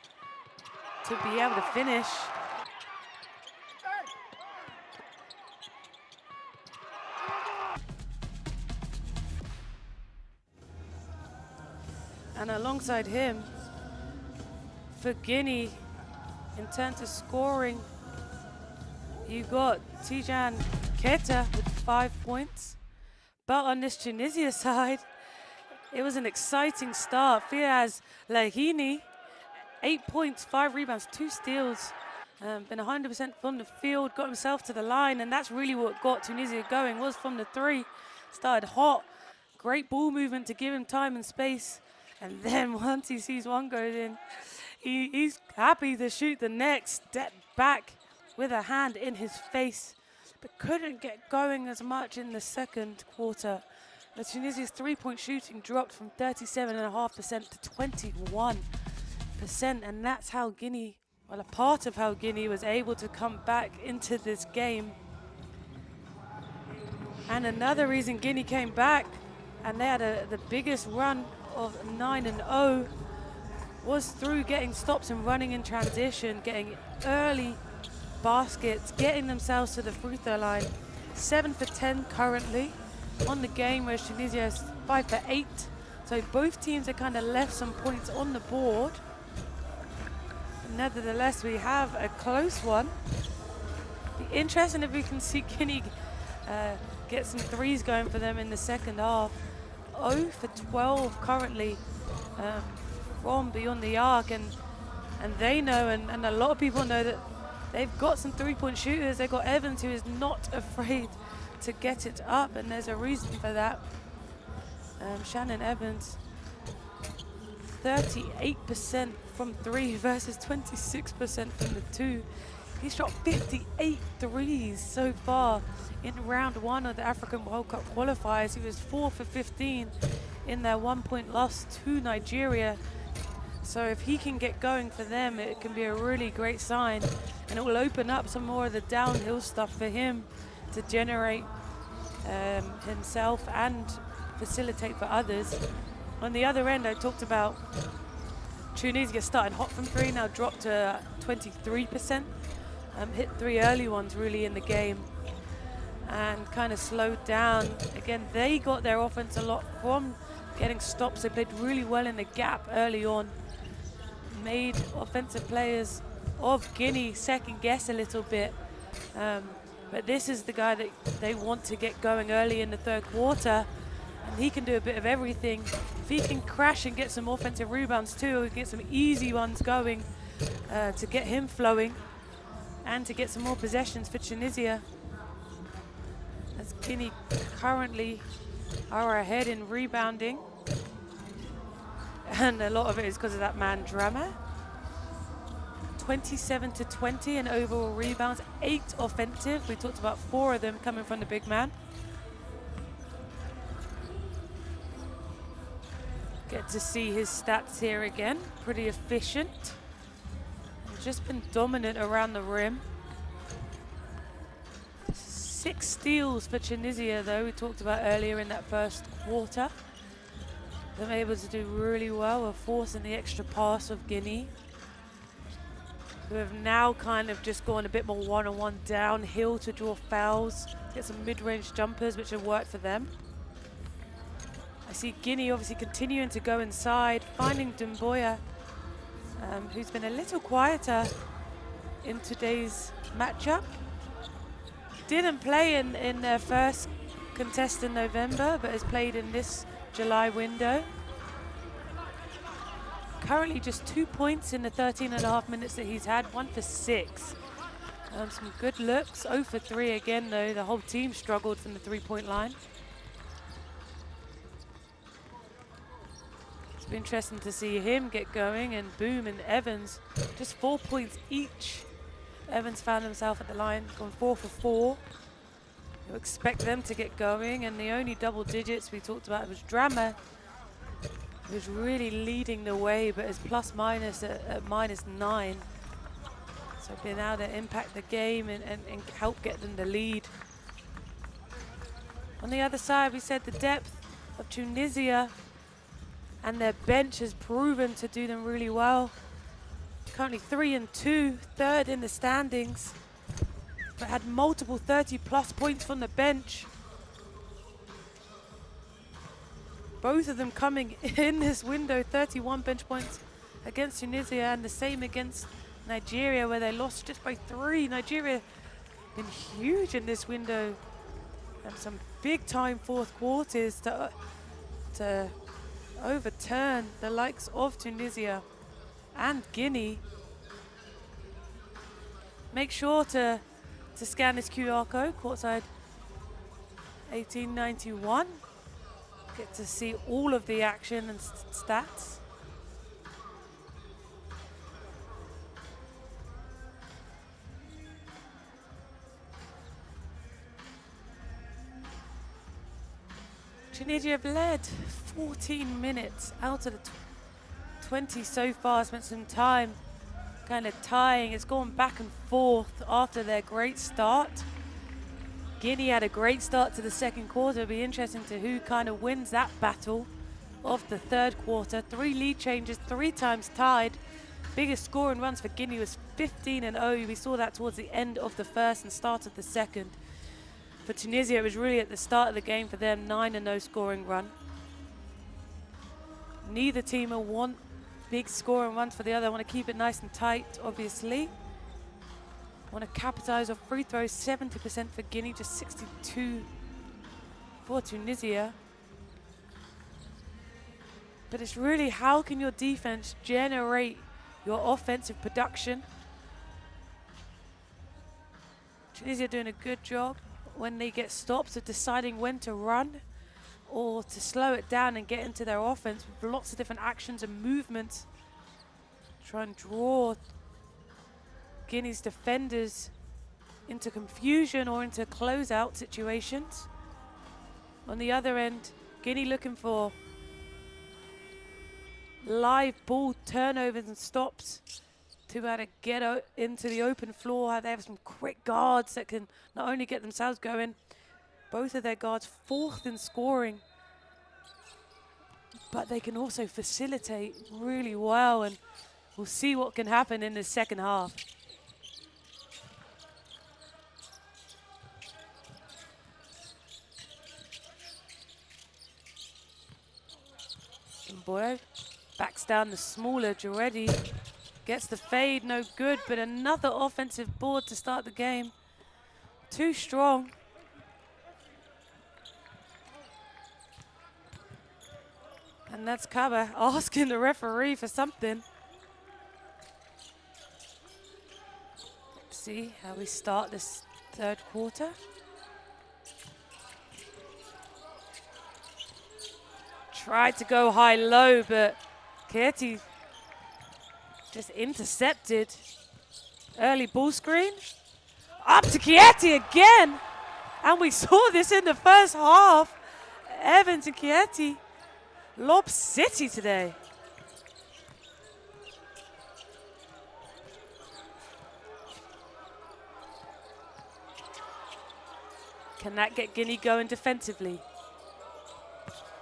to be able to finish. And alongside him, for Guinea, in terms of scoring, you got Tijan Keita with 5 points. But on this Tunisia side, it was an exciting start. Fiaz Lahini, 8 points, 5 rebounds, 2 steals. Been 100% from the field, got himself to the line, and that's really what got Tunisia going, was from the 3. Started hot, great ball movement to give him time and space. And then once he sees one goes in, he's happy to shoot the next. Step back with a hand in his face, but couldn't get going as much in the second quarter. Tunisia's 3-point shooting dropped from 37.5% to 21%, and that's how Guinea, well, a part of how Guinea was able to come back into this game. And another reason Guinea came back, and they had the biggest run of 9-0, was through getting stops and running in transition, getting early baskets, getting themselves to the free throw line. 7 for 10 currently on the game, where Tunisia is 5 for 8. So both teams have kind of left some points on the board. Nevertheless, we have a close one. Be interesting if we can see Guinea get some threes going for them in the second half. 0 for 12 currently from beyond the arc, and they know, and a lot of people know, that they've got some 3-point shooters. They've got Evans, who is not afraid to get it up, and there's a reason for that. Shannon Evans, 38% from 3 versus 26% from the 2. He's shot 58 threes so far in round 1 of the African World Cup qualifiers. He was 4 for 15 in their 1-point loss to Nigeria. So if he can get going for them, it can be a really great sign, and it will open up some more of the downhill stuff for him to generate himself and facilitate for others. On the other end, I talked about Tunisia started hot from 3, now dropped to 23%. Hit 3 early ones really in the game and kind of slowed down. Again, they got their offense a lot from getting stops. They played really well in the gap early on. Made offensive players of Guinea second guess a little bit. But this is the guy that they want to get going early in the third quarter. And he can do a bit of everything. If he can crash and get some offensive rebounds too, get some easy ones going to get him flowing and to get some more possessions for Tunisia. As Guinea currently are ahead in rebounding. And a lot of it is because of that man Drama. 27-20 in overall rebounds, 8 offensive. We talked about 4 of them coming from the big man. Get to see his stats here again. Pretty efficient. Just been dominant around the rim. 6 steals for Tunisia, though, we talked about earlier in that first quarter. They're able to do really well of forcing the extra pass of Guinea, who have now kind of just gone a bit more one-on-one downhill to draw fouls, to get some mid-range jumpers, which have worked for them. I see Guinea obviously continuing to go inside, finding Dumboya, who's been a little quieter in today's matchup. Didn't play in their first contest in November, but has played in this July window. Currently just 2 points in the 13.5 minutes that he's had, 1 for 6. Some good looks, 0 for 3 again though. The whole team struggled from the 3-point line. It's been interesting to see him get going, and Boom and Evans, just 4 points each. Evans found himself at the line, gone 4 for 4. You expect them to get going, and the only double digits we talked about was Drama, who's really leading the way, but is plus minus at -9. So being able to impact the game and help get them the lead. On the other side, we said the depth of Tunisia and their bench has proven to do them really well. Currently 3-2, third in the standings, but had multiple 30-plus points from the bench. Both of them coming in this window, 31 bench points against Tunisia, and the same against Nigeria, where they lost just by 3. Nigeria been huge in this window, and some big-time fourth quarters to overturn the likes of Tunisia and Guinea. Make sure to scan this QR code, courtside 1891. Get to see all of the action and stats. Tunisia have led 14 minutes out of the 20 so far. Spent some time kind of tying. It's gone back and forth after their great start. Guinea had a great start to the second quarter. It'll be interesting to who kind of wins that battle of the third quarter. 3 lead changes, 3 times tied. Biggest score in runs for Guinea was 15-0. We saw that towards the end of the first and start of the second. For Tunisia, it was really at the start of the game for them, 9-0 scoring run. Neither team will want big scoring runs for the other. Want to keep it nice and tight, obviously. Want to capitalize off free throws, 70% for Guinea, just 62 for Tunisia. But it's really how can your defense generate your offensive production. Tunisia doing a good job when they get stops of deciding when to run or to slow it down and get into their offense with lots of different actions and movements. Try and draw Guinea's defenders into confusion or into closeout situations. On the other end, Guinea looking for live ball turnovers and stops to be able to get into the open floor. They have some quick guards that can not only get themselves going, both of their guards 4th in scoring, but they can also facilitate really well, and we'll see what can happen in the second half. Boy backs down the smaller Jaretti. Gets the fade, no good, but another offensive board to start the game. Too strong. And that's Kaba asking the referee for something. Let's see how we start this third quarter. Tried to go high-low, but Kieti just intercepted. Early ball screen. Up to Kieti again. And we saw this in the first half. Evans and Kieti. Lob City today. Can that get Guinea going defensively?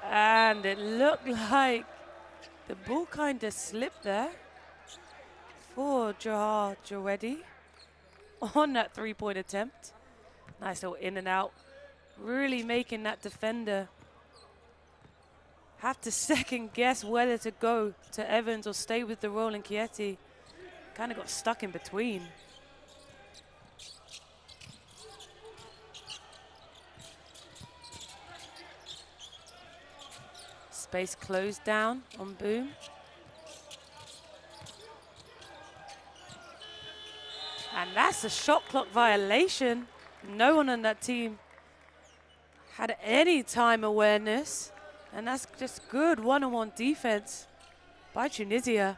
And it looked like the ball kind of slipped there for Johar Jawedi on that three-point attempt. Nice little in and out. Really making that defender have to second guess whether to go to Evans or stay with the rolling Chieti. Kind of got stuck in between. Space closed down on Boom. And that's a shot clock violation. No one on that team had any time awareness. And that's just good one-on-one defense by Tunisia.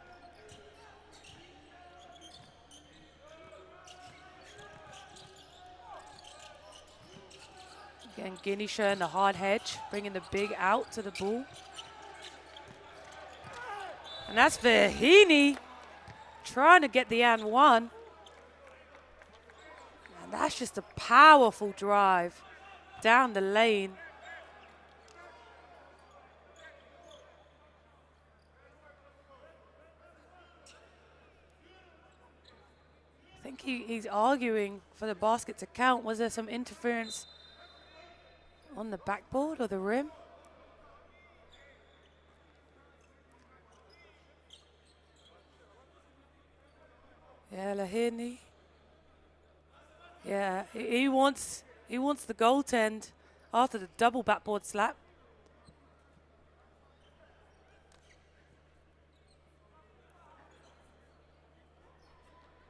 Again, Guinea showing the hard hedge, bringing the big out to the ball. And that's Vahini trying to get the and one. And that's just a powerful drive down the lane. I think he's arguing for the basket to count. Was there some interference on the backboard or the rim? Yeah, Lahini. Yeah, he wants the goaltend after the double backboard slap.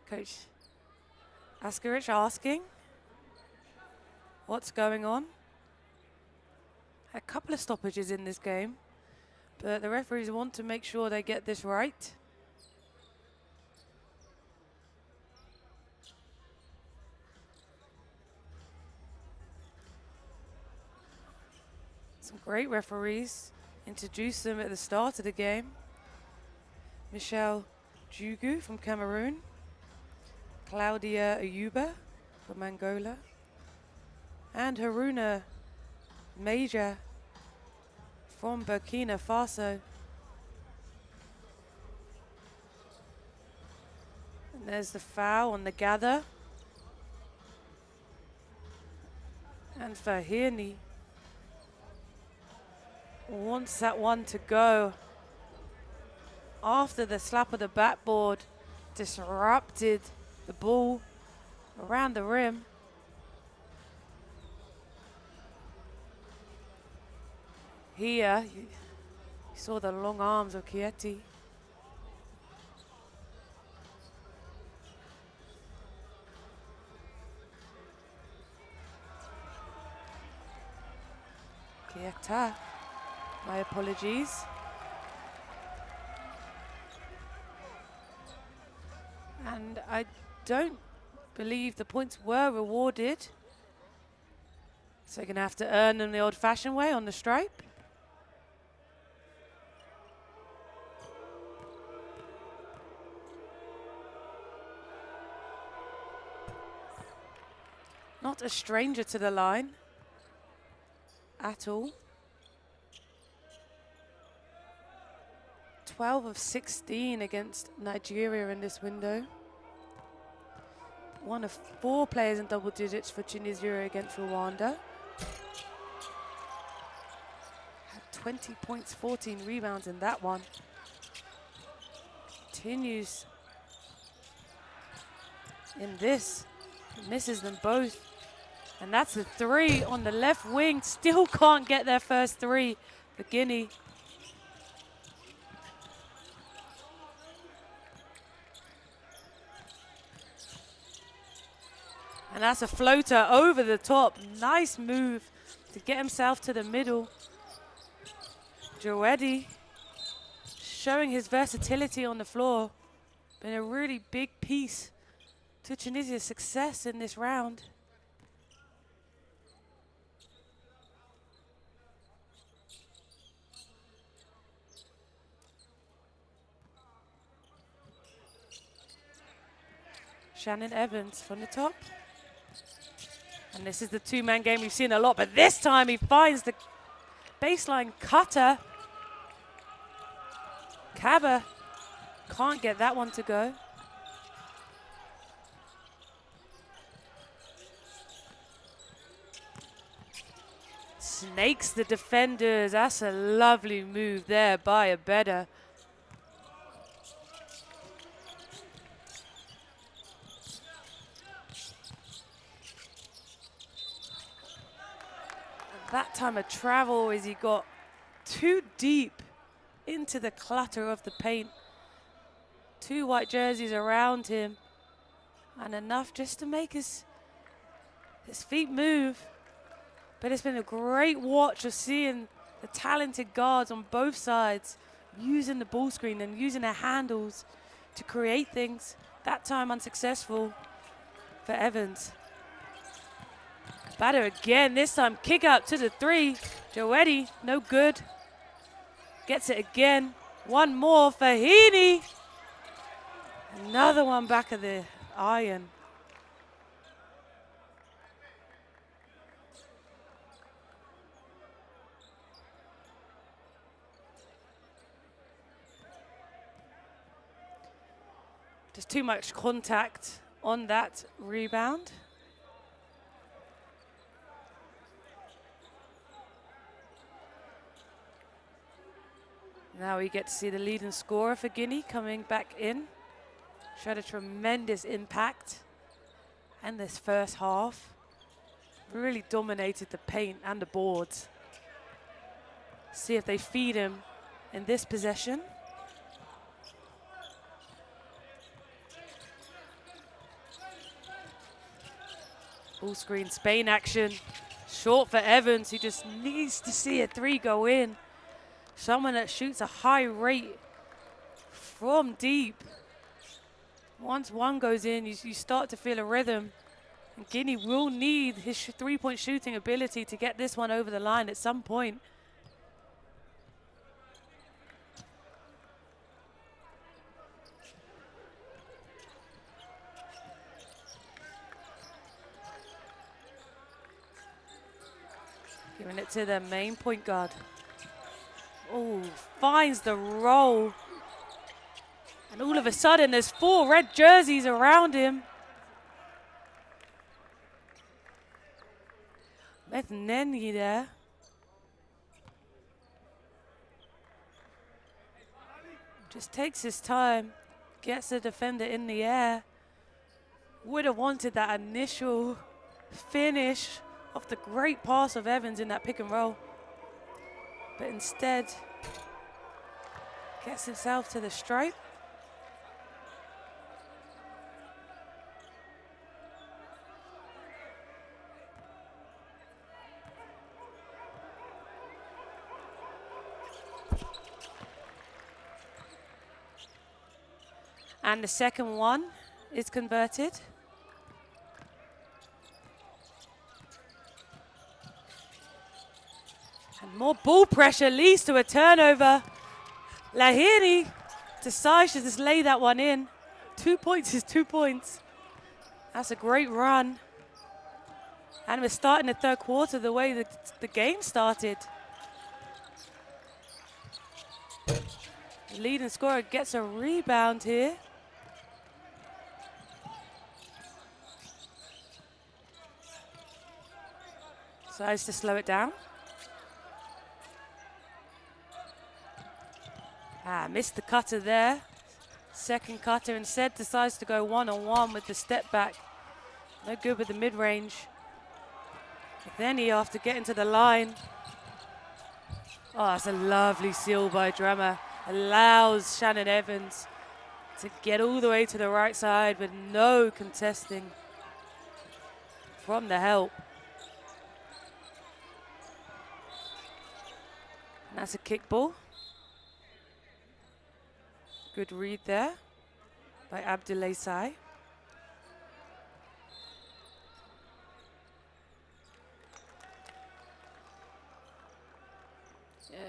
Coach Askarich asking what's going on. A couple of stoppages in this game, but the referees want to make sure they get this right. Some great referees. Introduced them at the start of the game. Michelle Jugu from Cameroon. Claudia Ayuba from Angola. And Haruna Major from Burkina Faso. And there's the foul on the gather. And Fahini wants that one to go after the slap of the backboard disrupted the ball around the rim. Here, you saw the long arms of Chieti. Chieta, my apologies. And I don't believe the points were rewarded. So you're going to have to earn them the old-fashioned way on the stripe. Not a stranger to the line at all. 12 of 16 against Nigeria in this window. One of 4 players in double digits for Tunisia against Rwanda. Had 20 points, 14 rebounds in that one. Continues in this. Misses them both. And that's a 3 on the left wing. Still can't get their first 3 for Guinea. And that's a floater over the top. Nice move to get himself to the middle. Jawedi showing his versatility on the floor. Been a really big piece to Tunisia's success in this round. Shannon Evans from the top. And this is the two-man game we've seen a lot, but this time he finds the baseline cutter. Kaba can't get that one to go. Snakes the defenders. That's a lovely move there by Abeda. That time of travel as he got too deep into the clutter of the paint. Two white jerseys around him and enough just to make his feet move. But it's been a great watch of seeing the talented guards on both sides using the ball screen and using their handles to create things. That time unsuccessful for Evans. Batter again, this time kick out to the three. Joetti, no good. Gets it again. One more for Heaney. Another one back of the iron. Just too much contact on that rebound. Now we get to see the leading scorer for Guinea coming back in. Showed a tremendous impact in this first half. Really dominated the paint and the boards. See if they feed him in this possession. Ball screen, Spain action. Short for Evans, he just needs to see a three go in. Someone that shoots a high rate from deep. Once one goes in, you start to feel a rhythm. And Guinea will need his three-point shooting ability to get this one over the line at some point. Giving it to their main point guard. Oh, finds the roll. And all of a sudden, there's 4 red jerseys around him. Methneni there. Just takes his time, gets the defender in the air. Would have wanted that initial finish of the great pass of Evans in that pick and roll. But instead, gets himself to the stripe. And the second one is converted. And more ball pressure leads to a turnover. Lahiri decides to just lay that one in. 2 points is 2 points. That's a great run. And we're starting the third quarter the way the game started. The leading scorer gets a rebound here. Decides to slow it down. Missed the cutter there. Second cutter instead decides to go one-on-one with the step back. No good with the mid-range. Then he, after getting to the line. Oh, that's a lovely seal by Drummer. Allows Shannon Evans to get all the way to the right side with no contesting from the help. And that's a kick ball. Good read there by Abdoulaye Sai.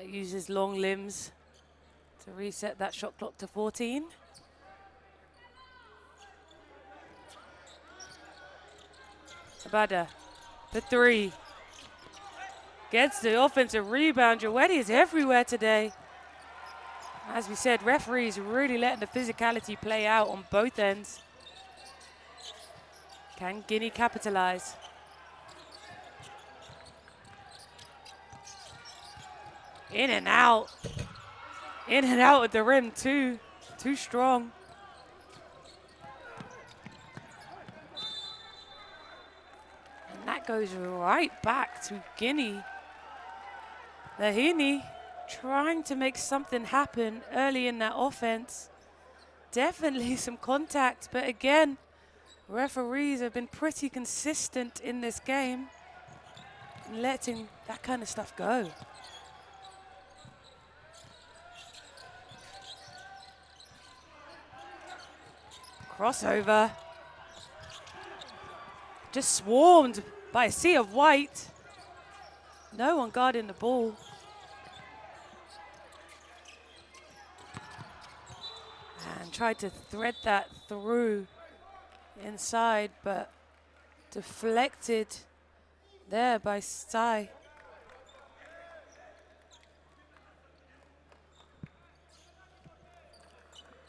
Uses long limbs to reset that shot clock to 14. Abada The three. Gets the offensive rebound. Joetti is everywhere today. As we said, referees really letting the physicality play out on both ends. Can Guinea capitalize? In and out. In and out at the rim too. Too strong. And that goes right back to Guinea. Lahini trying to make something happen early in that offense. Definitely some contact, but again, referees have been pretty consistent in this game in letting that kind of stuff go. Crossover. Just swarmed by a sea of white. No one guarding the ball. And tried to thread that through inside, but deflected there by Sai.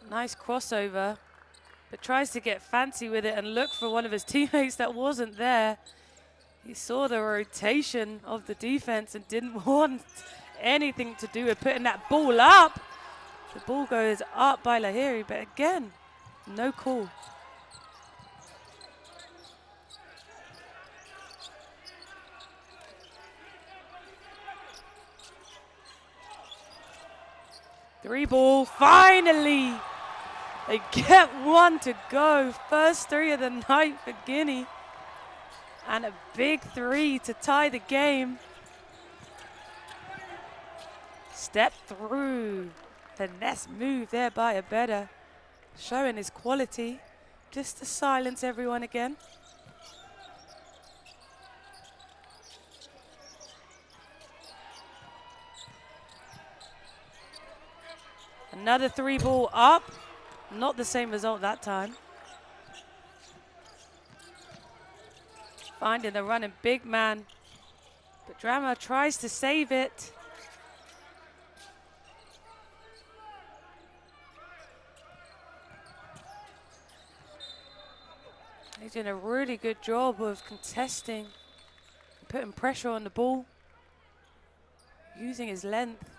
Nice crossover, but tries to get fancy with it and look for one of his teammates that wasn't there. He saw the rotation of the defense and didn't want anything to do with putting that ball up. The ball goes up by Lahiri, but again, no call. Three ball, finally! They get one to go. First three of the night for Guinea. And a big three to tie the game. Step through. Finesse move there by Abeda. Showing his quality. Just to silence everyone again. Another three ball up. Not the same result that time. Finding the running big man. But Drama tries to save it. He's doing a really good job of contesting, putting pressure on the ball, using his length.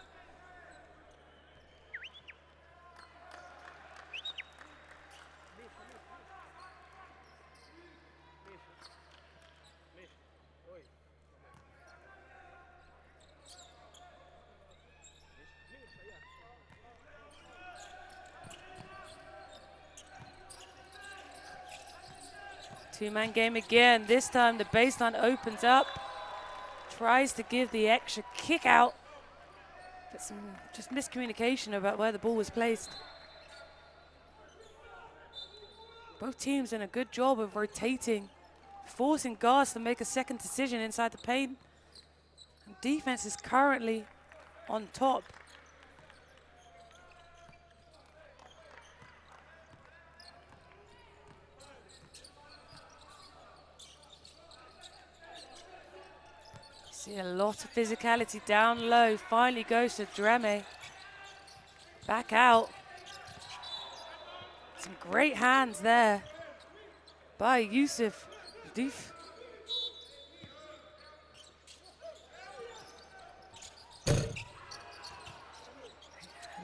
Two-man game again. This time the baseline opens up. Tries to give the extra kick out. But some just miscommunication about where the ball was placed. Both teams doing a good job of rotating, forcing guards to make a second decision inside the paint. And defense is currently on top. See a lot of physicality down low. Finally goes to Dreme. Back out. Some great hands there by Yusuf.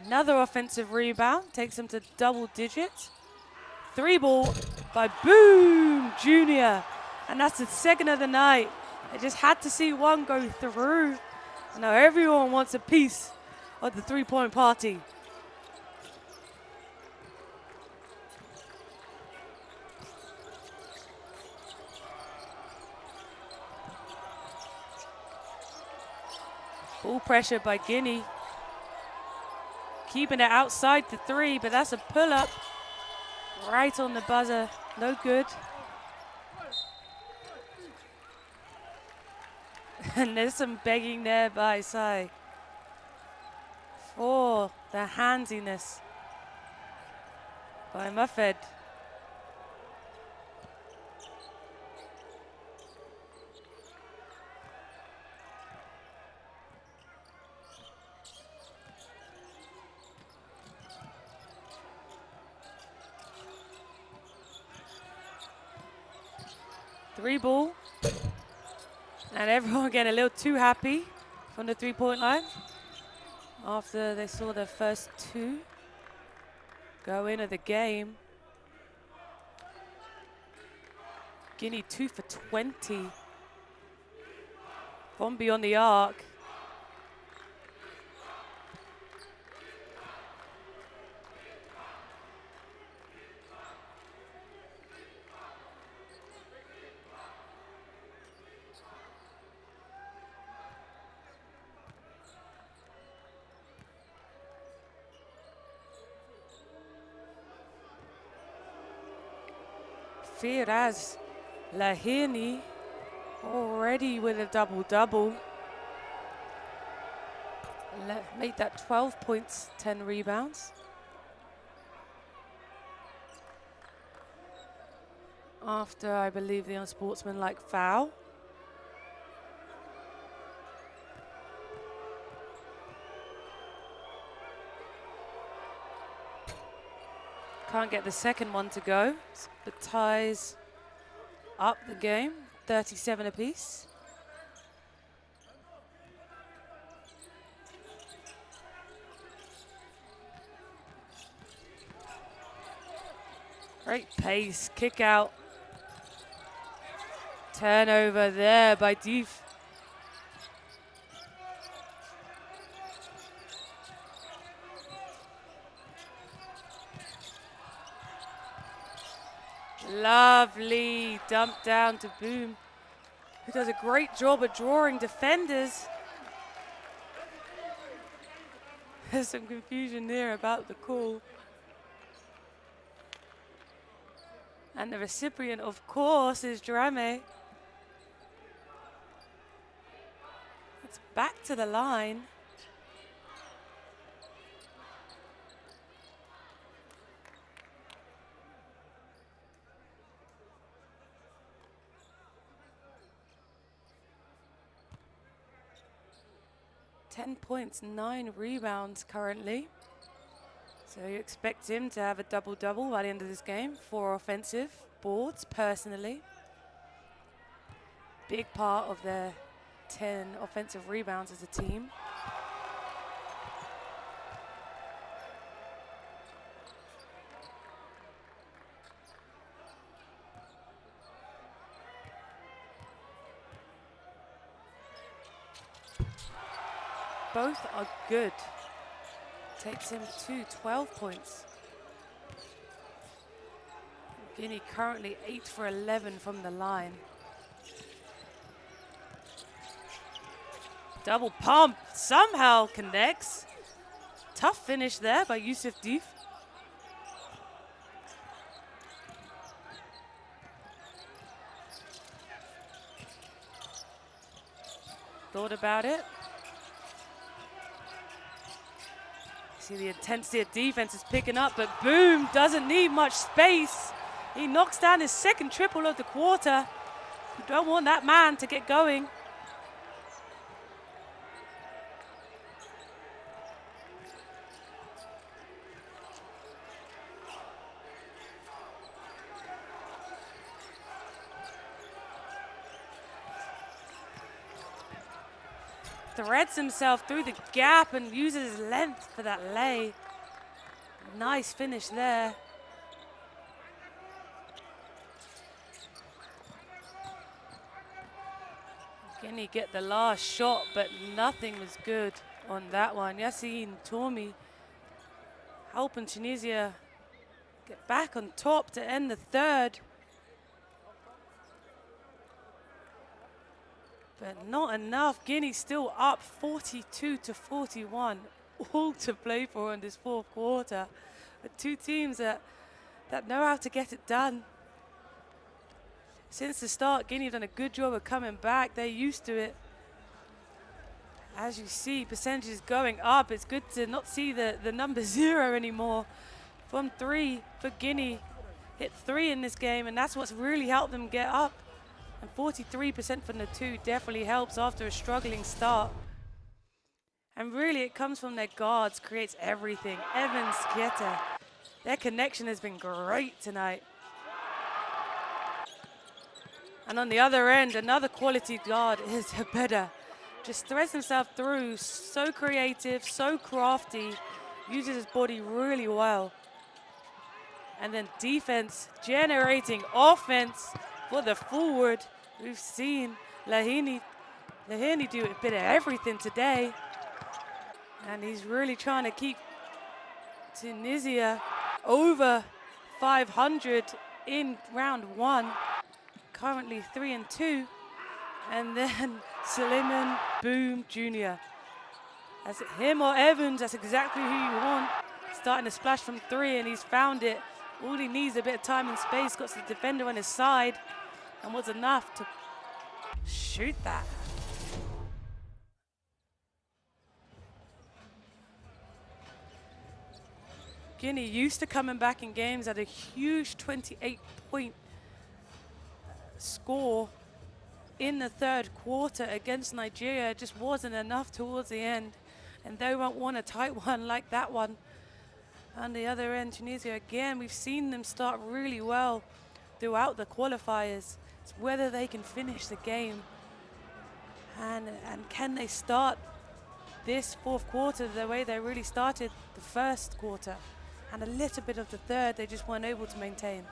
Another offensive rebound. Takes him to double digits. Three ball by Boom Jr. And that's the second of the night. I just had to see one go through. Now everyone wants a piece of the three-point party. Full pressure by Guinea. Keeping it outside the three, but that's a pull-up. Right on the buzzer, no good. And there's some begging there by Sai for the handiness by Muffed. 3 ball. And everyone getting a little too happy from the 3-point line after they saw their first 2 go into the game. Guinea 2 for 20 from beyond the arc. Firaz Lahini already with a double-double. Made that 12 points, 10 rebounds. After, I believe, the unsportsmanlike foul. Can't get the second one to go, but ties up the game, 37 apiece. Great pace, kick out. Turnover there by Deef. Lovely dump down to Boom, who does a great job at drawing defenders. There's some confusion there about the call. And the recipient, of course, is Drame. It's back to the line. $10 points, 9 rebounds currently. So you expect him to have a double-double by the end of this game. 4 offensive boards personally. Big part of their 10 offensive rebounds as a team. Both are good. Takes him to 12 points. Guinea currently 8 for 11 from the line. Double pump somehow connects. Tough finish there by Yusuf Deef. Thought about it. See the intensity of defense is picking up, but Boom doesn't need much space. He knocks down his second triple of the quarter. You don't want that man to get going. Threads himself through the gap and uses his length for that lay. Nice finish there. Guinea get the last shot, but nothing was good on that one. Yassine Tourmi helping Tunisia get back on top to end the third. But not enough. Guinea still up 42-41. All to play for in this fourth quarter. The two teams that know how to get it done. Since the start, Guinea done a good job of coming back. They're used to it. As you see, percentages going up. It's good to not see the number 0 anymore. From 3 for Guinea. Hit 3 in this game, and that's what's really helped them get up. And 43% from the 2 definitely helps after a struggling start. And really it comes from their guards, creates everything. Evans, Kieta, their connection has been great tonight. And on the other end, another quality guard is Abeda. Just threads himself through, so creative, so crafty, uses his body really well. And then defense generating offense for the forward. We've seen Lahini do a bit of everything today. And he's really trying to keep Tunisia over 500 in round 1. Currently 3-2. And then Suleiman Boom Jr. That's him or Evans, that's exactly who you want. Starting to splash from 3 and he's found it. All he needs is a bit of time and space, got the defender on his side, and was enough to shoot that. Guinea used to coming back in games at a huge 28-point score in the third quarter against Nigeria. It just wasn't enough towards the end, and they won't want a tight one like that one. On the other end, Tunisia, again, we've seen them start really well throughout the qualifiers. It's whether they can finish the game and can they start this fourth quarter the way they really started the first quarter, and a little bit of the third they just weren't able to maintain.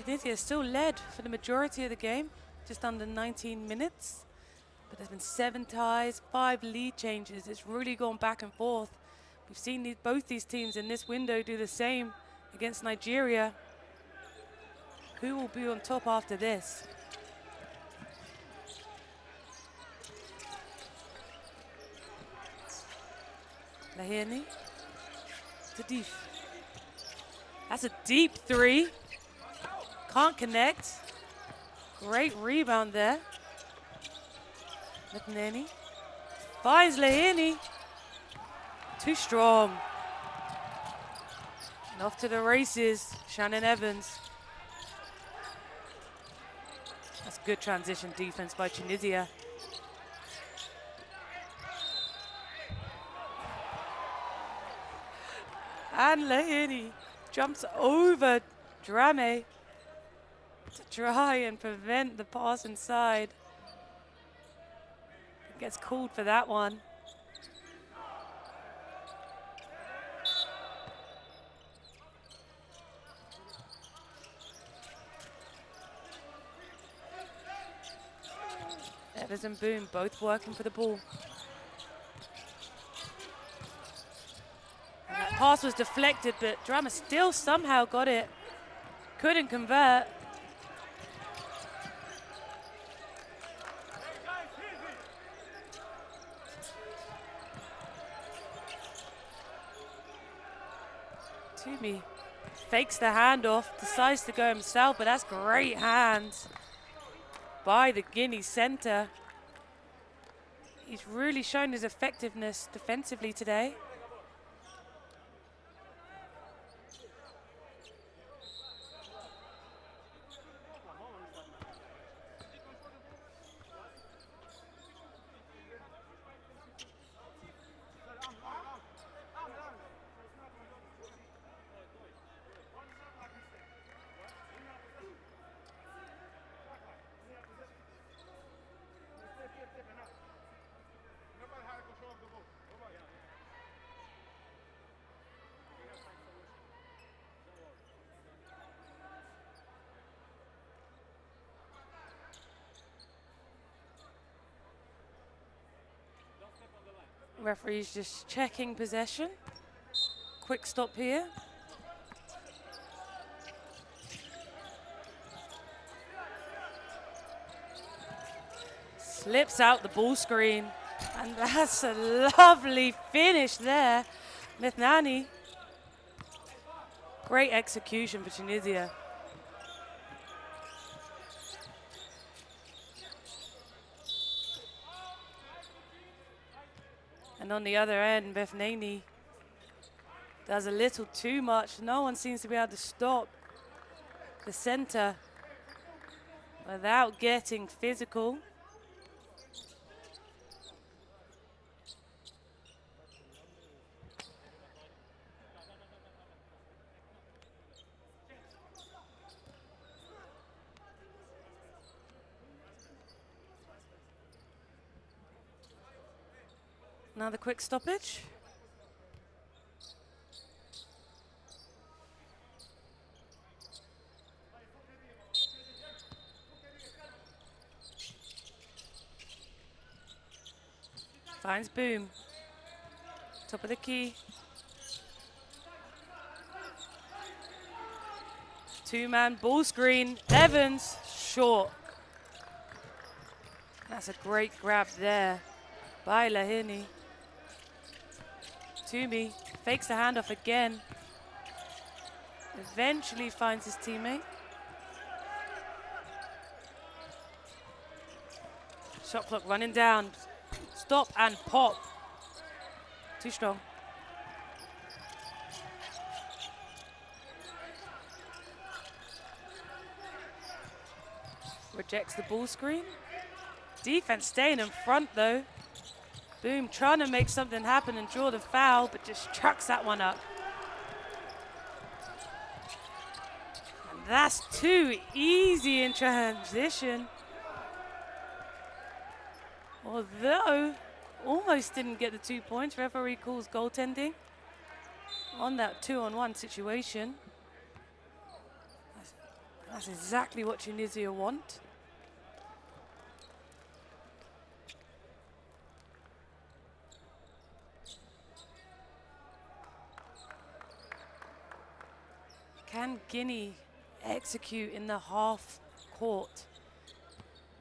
Tunisia still led for the majority of the game, just under 19 minutes. But there's been 7 ties, 5 lead changes. It's really gone back and forth. We've seen both these teams in this window do the same against Nigeria. Who will be on top after this? Lahini to Deef. That's a deep 3. Can't connect. Great rebound there. Mithnani finds Lahini. Too strong. And off to the races, Shannon Evans. That's good transition defense by Tunisia. And Lahini jumps over Drame to try and prevent the pass inside. Gets called for that one. Evans and Boom both working for the ball. And that pass was deflected, but Drama still somehow got it. Couldn't convert. Toomey fakes the handoff, decides to go himself, but that's great hands by the Guinea center. He's really shown his effectiveness defensively today. Referee's just checking possession. Quick stop here. Slips out the ball screen. And that's a lovely finish there. Mithnani. Great execution for Tunisia. And on the other end, Befnani does a little too much. No one seems to be able to stop the center without getting physical. Another quick stoppage. Finds Boom. Top of the key. Two-man ball screen. Evans, short. That's a great grab there by Lahini. Toomey fakes the handoff again. Eventually finds his teammate. Shot clock running down. Stop and pop. Too strong. Rejects the ball screen. Defense staying in front though. Boom trying to make something happen and draw the foul, but just chucks that one up. And that's too easy in transition. Although, almost didn't get the 2 points. Referee calls goaltending on that 2-on-1 situation. That's exactly what Tunisia want. Can Guinea execute in the half court?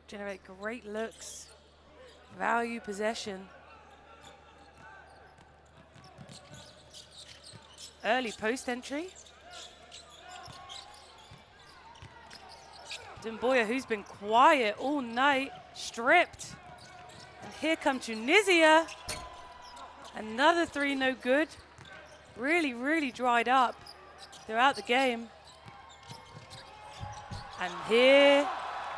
Generate great looks. Value possession. Early post entry. Dumboya, who's been quiet all night, stripped. And here come Tunisia. Another three, no good. Really, really dried up throughout the game. And here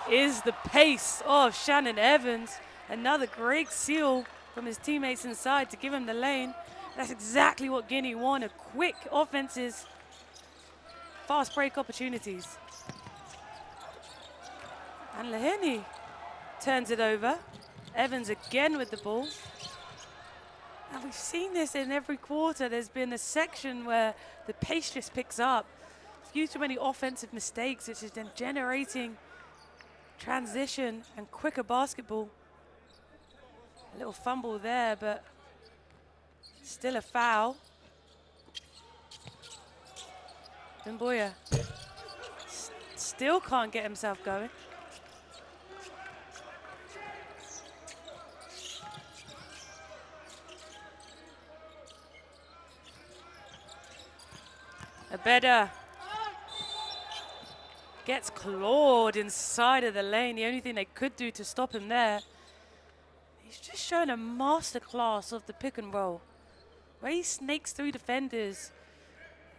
is the pace of Shannon Evans. Another great seal from his teammates inside to give him the lane. That's exactly what Guinea wanted. Quick offenses, fast break opportunities. And Lahini turns it over. Evans again with the ball. And we've seen this in every quarter. There's been a section where the pace just picks up. Few too many offensive mistakes, which is then generating transition and quicker basketball. A little fumble there, but still a foul. Dumboya still can't get himself going. Abeda gets clawed inside of the lane. The only thing they could do to stop him there. He's just showing a masterclass of the pick and roll, where he snakes through defenders.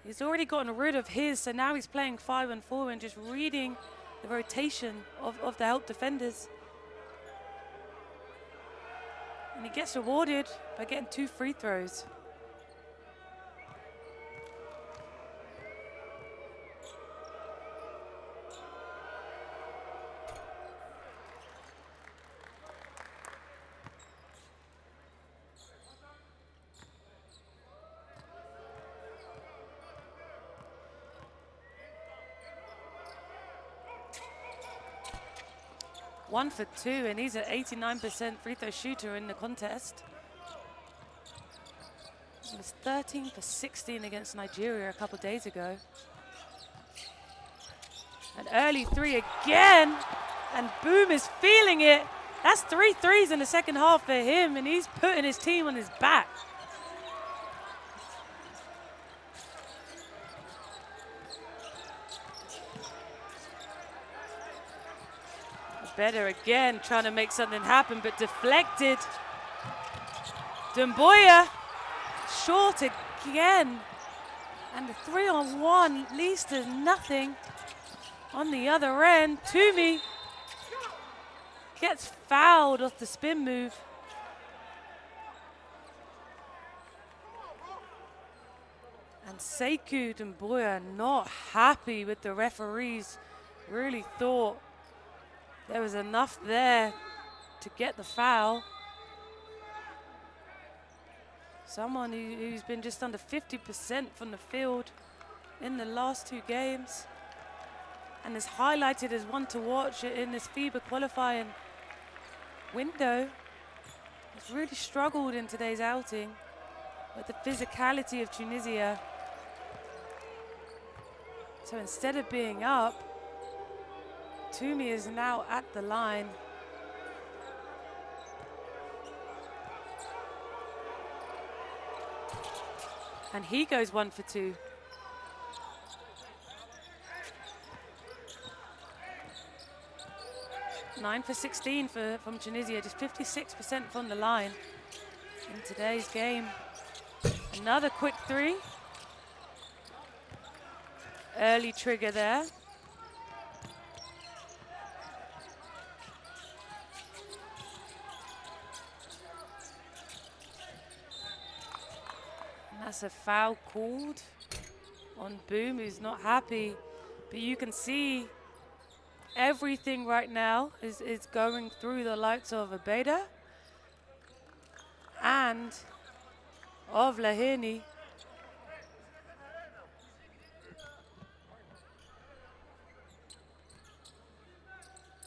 He's already gotten rid of his, so now he's playing 5-on-4 and just reading the rotation of the help defenders. And he gets rewarded by getting 2 free throws. One for 2, and he's an 89% free throw shooter in the contest. He was 13 for 16 against Nigeria a couple days ago. An early 3 again, and Boom is feeling it. That's 3 threes in the second half for him, and he's putting his team on his back. Better again, trying to make something happen, but deflected. Dumboya, short again. And the 3-on-1 leads to nothing. On the other end, Toomey gets fouled off the spin move. And Sekou Dumboya not happy with the referees. Really thought there was enough there to get the foul. Someone who's been just under 50% from the field in the last 2 games and is highlighted as one to watch in this FIBA qualifying window. Has really struggled in today's outing with the physicality of Tunisia. So instead of being up, Toumi is now at the line. And he goes 1 for 2. Nine for 16 from Tunisia, just 56% from the line in today's game. Another quick 3. Early trigger there. And that's a foul called on Boom, who's not happy. But you can see everything right now is going through the likes of Abeda and of Lahini.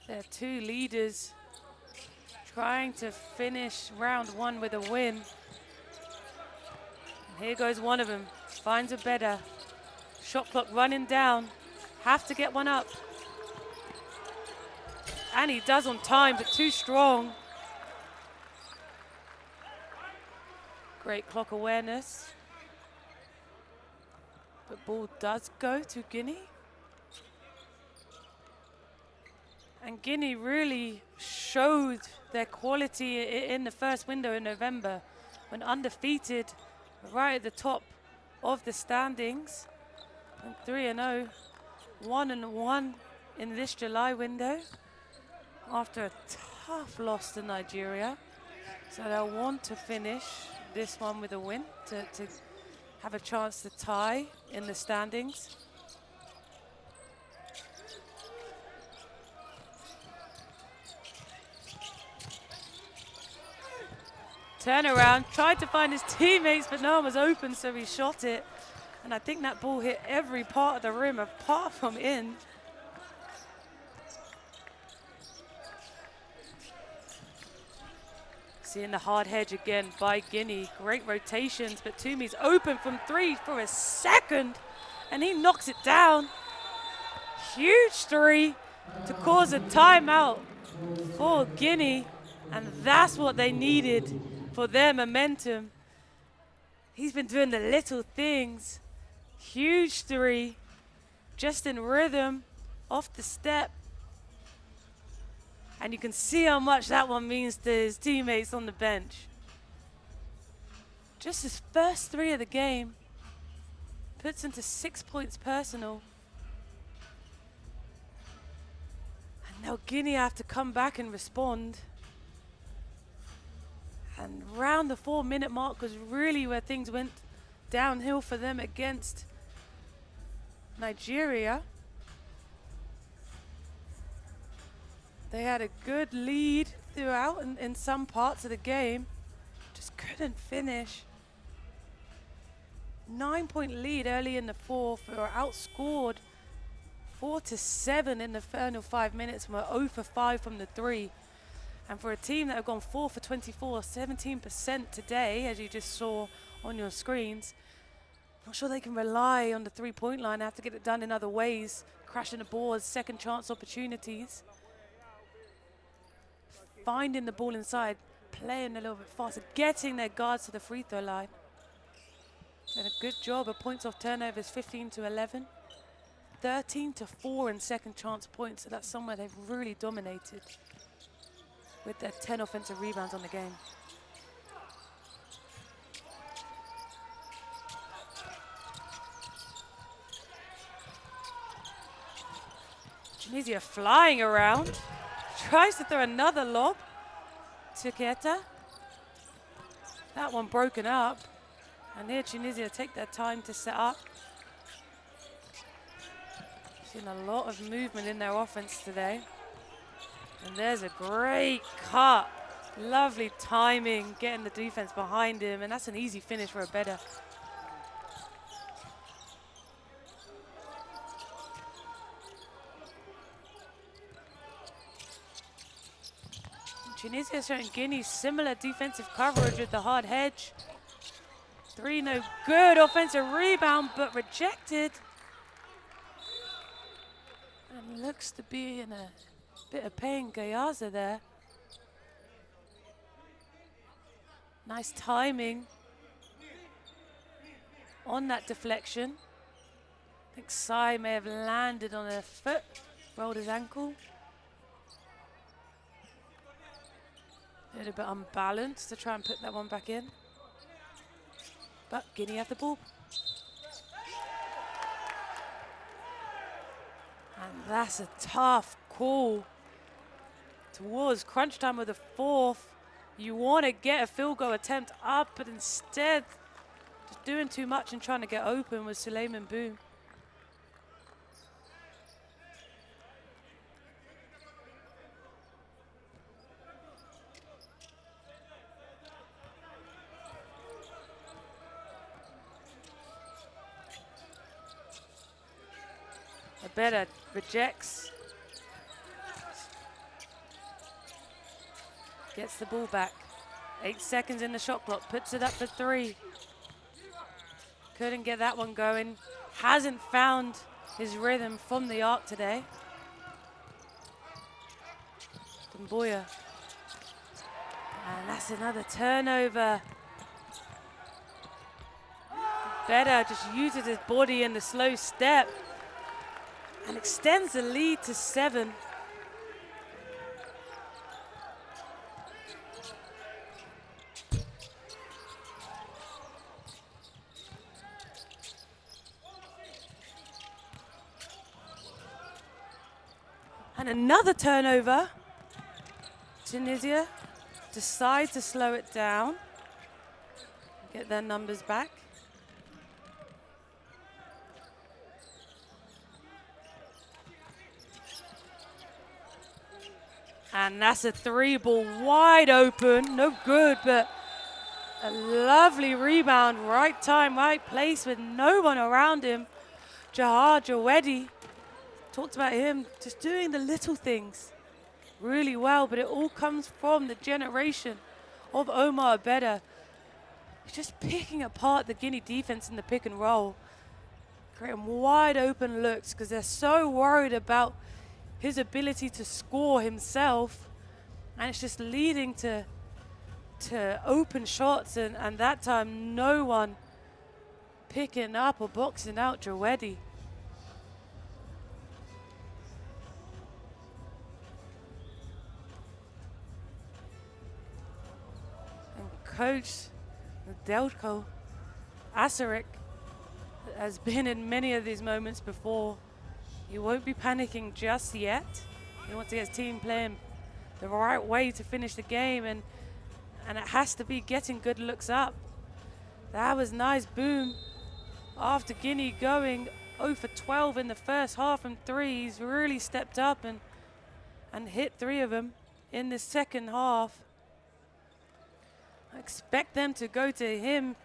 They're 2 leaders trying to finish round 1 with a win. And here goes one of them, finds Abeda. Shot clock running down, have to get one up. And he does on time, but too strong. Great clock awareness. But ball does go to Guinea. And Guinea really showed their quality in the first window in November when undefeated right at the top of the standings. And 3-0, 1-1 in this July window after a tough loss to Nigeria. So they'll want to finish this one with a win to have a chance to tie in the standings. Turnaround, tried to find his teammates, but no one was open, so he shot it. And I think that ball hit every part of the rim apart from in. Seeing the hard hedge again by Guinea. Great rotations, but Toumi's open from 3 for a second, and he knocks it down. Huge 3 to cause a timeout for Guinea, and that's what they needed for their momentum. He's been doing the little things. Huge 3, just in rhythm, off the step. And you can see how much that one means to his teammates on the bench. Just his first 3 of the game puts him to 6 points personal. And now Guinea have to come back and respond. And around the 4-minute mark was really where things went downhill for them against Nigeria. They had a good lead throughout in some parts of the game, just couldn't finish. 9-point lead early in the 4th, they were outscored 4-7 in the final 5 minutes, and were 0 for 5 from the 3. And for a team that have gone 4 for 24, 17% today, as you just saw on your screens, I'm not sure they can rely on the 3-point line. They have to get it done in other ways, crashing the boards, second chance opportunities. Finding the ball inside, playing a little bit faster, getting their guards to the free throw line. Did a good job of points off turnovers, 15-11. 13-4 in second chance points, so that's somewhere they've really dominated with their 10 offensive rebounds on the game. Tunisia flying around. Tries to throw another lob to Keita. That one broken up. And here Tunisia take their time to set up. Seen a lot of movement in their offense today. And there's a great cut Lovely timing, getting the defense behind him, and that's an easy finish for a better. Tunisia showing Guinea similar defensive coverage with the hard hedge. 3 no good, offensive rebound, but rejected. And looks to be in a bit of pain, Gayaza there. Nice timing on that deflection. I think Sai may have landed on a foot, rolled his ankle. A little bit unbalanced to try and put that one back in. But Guinea have the ball. And that's a tough call. Towards crunch time with the 4th. You want to get a field goal attempt up, but instead, just doing too much and trying to get open with Suleiman Boom. Better rejects. Gets the ball back. 8 seconds in the shot clock. Puts it up for 3. Couldn't get that one going. Hasn't found his rhythm from the arc today. Mboya. And that's another turnover. Better just uses his body in the slow step and extends the lead to 7. And another turnover. Tunisia decide to slow it down, get their numbers back. And that's a 3-ball wide open, no good, but a lovely rebound, right time, right place with no one around him. Jahar Jawedi, talked about him just doing the little things really well, but it all comes from the generation of Omar Abeda. He's just picking apart the Guinea defense in the pick and roll, creating wide open looks because they're so worried about his ability to score himself, and it's just leading to open shots, and that time no one picking up or boxing out Jawedi. And coach Delko Asaric has been in many of these moments before. He won't be panicking just yet. He wants to get his team playing the right way to finish the game, and it has to be getting good looks up. That was nice. Boom. After Guinea going 0 for 12 in the first half from 3, he's really stepped up and hit 3 of them in the second half. I expect them to go to him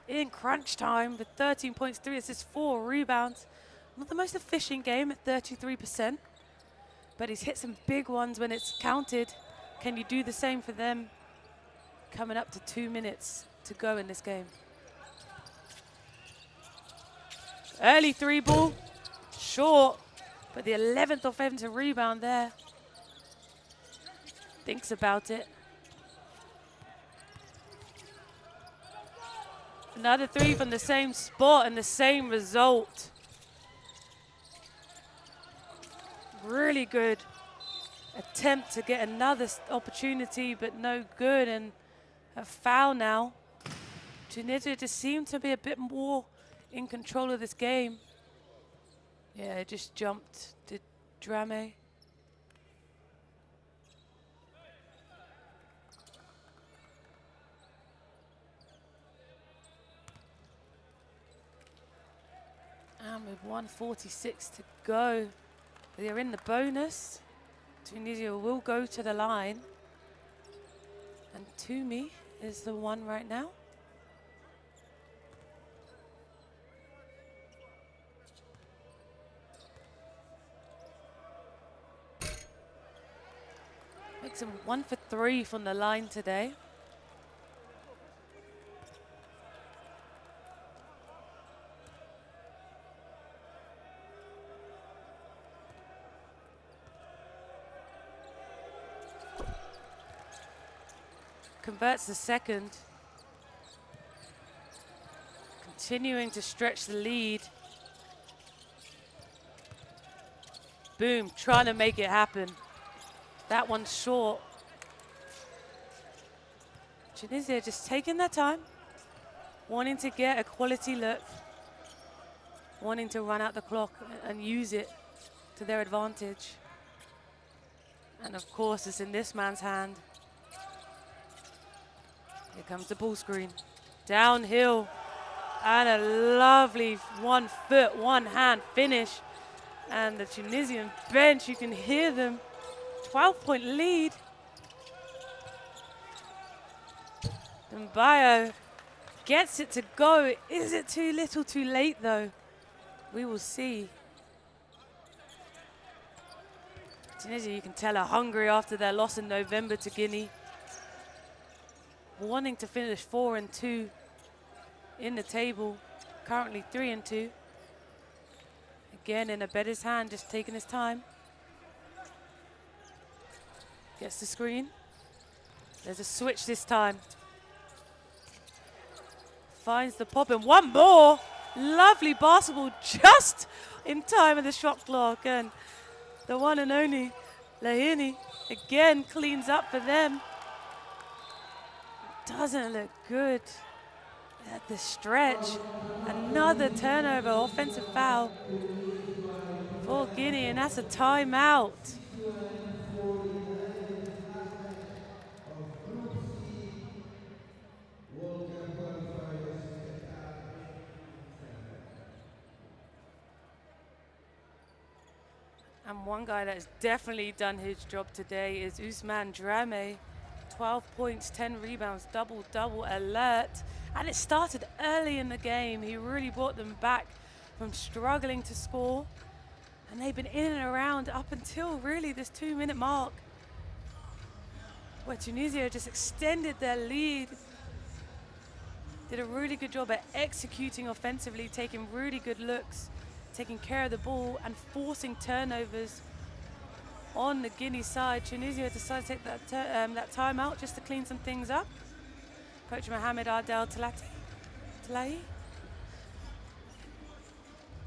in crunch time with 13 points, 3 assists, 4 rebounds. Not the most efficient game at 33%, but he's hit some big ones when it's counted. Can you do the same for them? Coming up to 2 minutes to go in this game. Early 3-ball, short, but the 11th offensive rebound there. Thinks about it. Another 3 from the same spot and the same result. Really good attempt to get another opportunity, but no good, and a foul now. Tunisia just seemed to be a bit more in control of this game. Yeah, it just jumped to Drame. And with 1:46 to go, they're in the bonus. Tunisia will go to the line. And Toomey is the one right now. Makes him 1 for 3 from the line today. Converts the second. Continuing to stretch the lead. Boom, trying to make it happen. That one's short. Tunisia just taking their time, wanting to get a quality look, wanting to run out the clock and use it to their advantage. And of course, it's in this man's hand. Here comes the ball screen. Downhill. And a lovely 1 foot, 1 hand finish. And the Tunisian bench, you can hear them. 12-point lead. Mbayo gets it to go. Is it too little, too late, though? We will see. Tunisia, you can tell, are hungry after their loss in November to Guinea. Wanting to finish 4 and 2 in the table. Currently 3 and 2. Again, in a bettor's hand, just taking his time. Gets the screen. There's a switch this time. Finds the pop and one more. Lovely basketball just in time of the shot clock. And the one and only Lahini again cleans up for them. Doesn't look good at the stretch. Another turnover, offensive foul for Guinea, and that's a timeout. And one guy that has definitely done his job today is Ousmane Dramé. 12 points, 10 rebounds, double-double alert. And it started early in the game. He really brought them back from struggling to score. And they've been in and around up until really this 2-minute mark, where Tunisia just extended their lead. Did a really good job at executing offensively, taking really good looks, taking care of the ball and forcing turnovers on the Guinea side. Tunisia decided to take that timeout just to clean some things up. Coach Mohamed Adel Talahi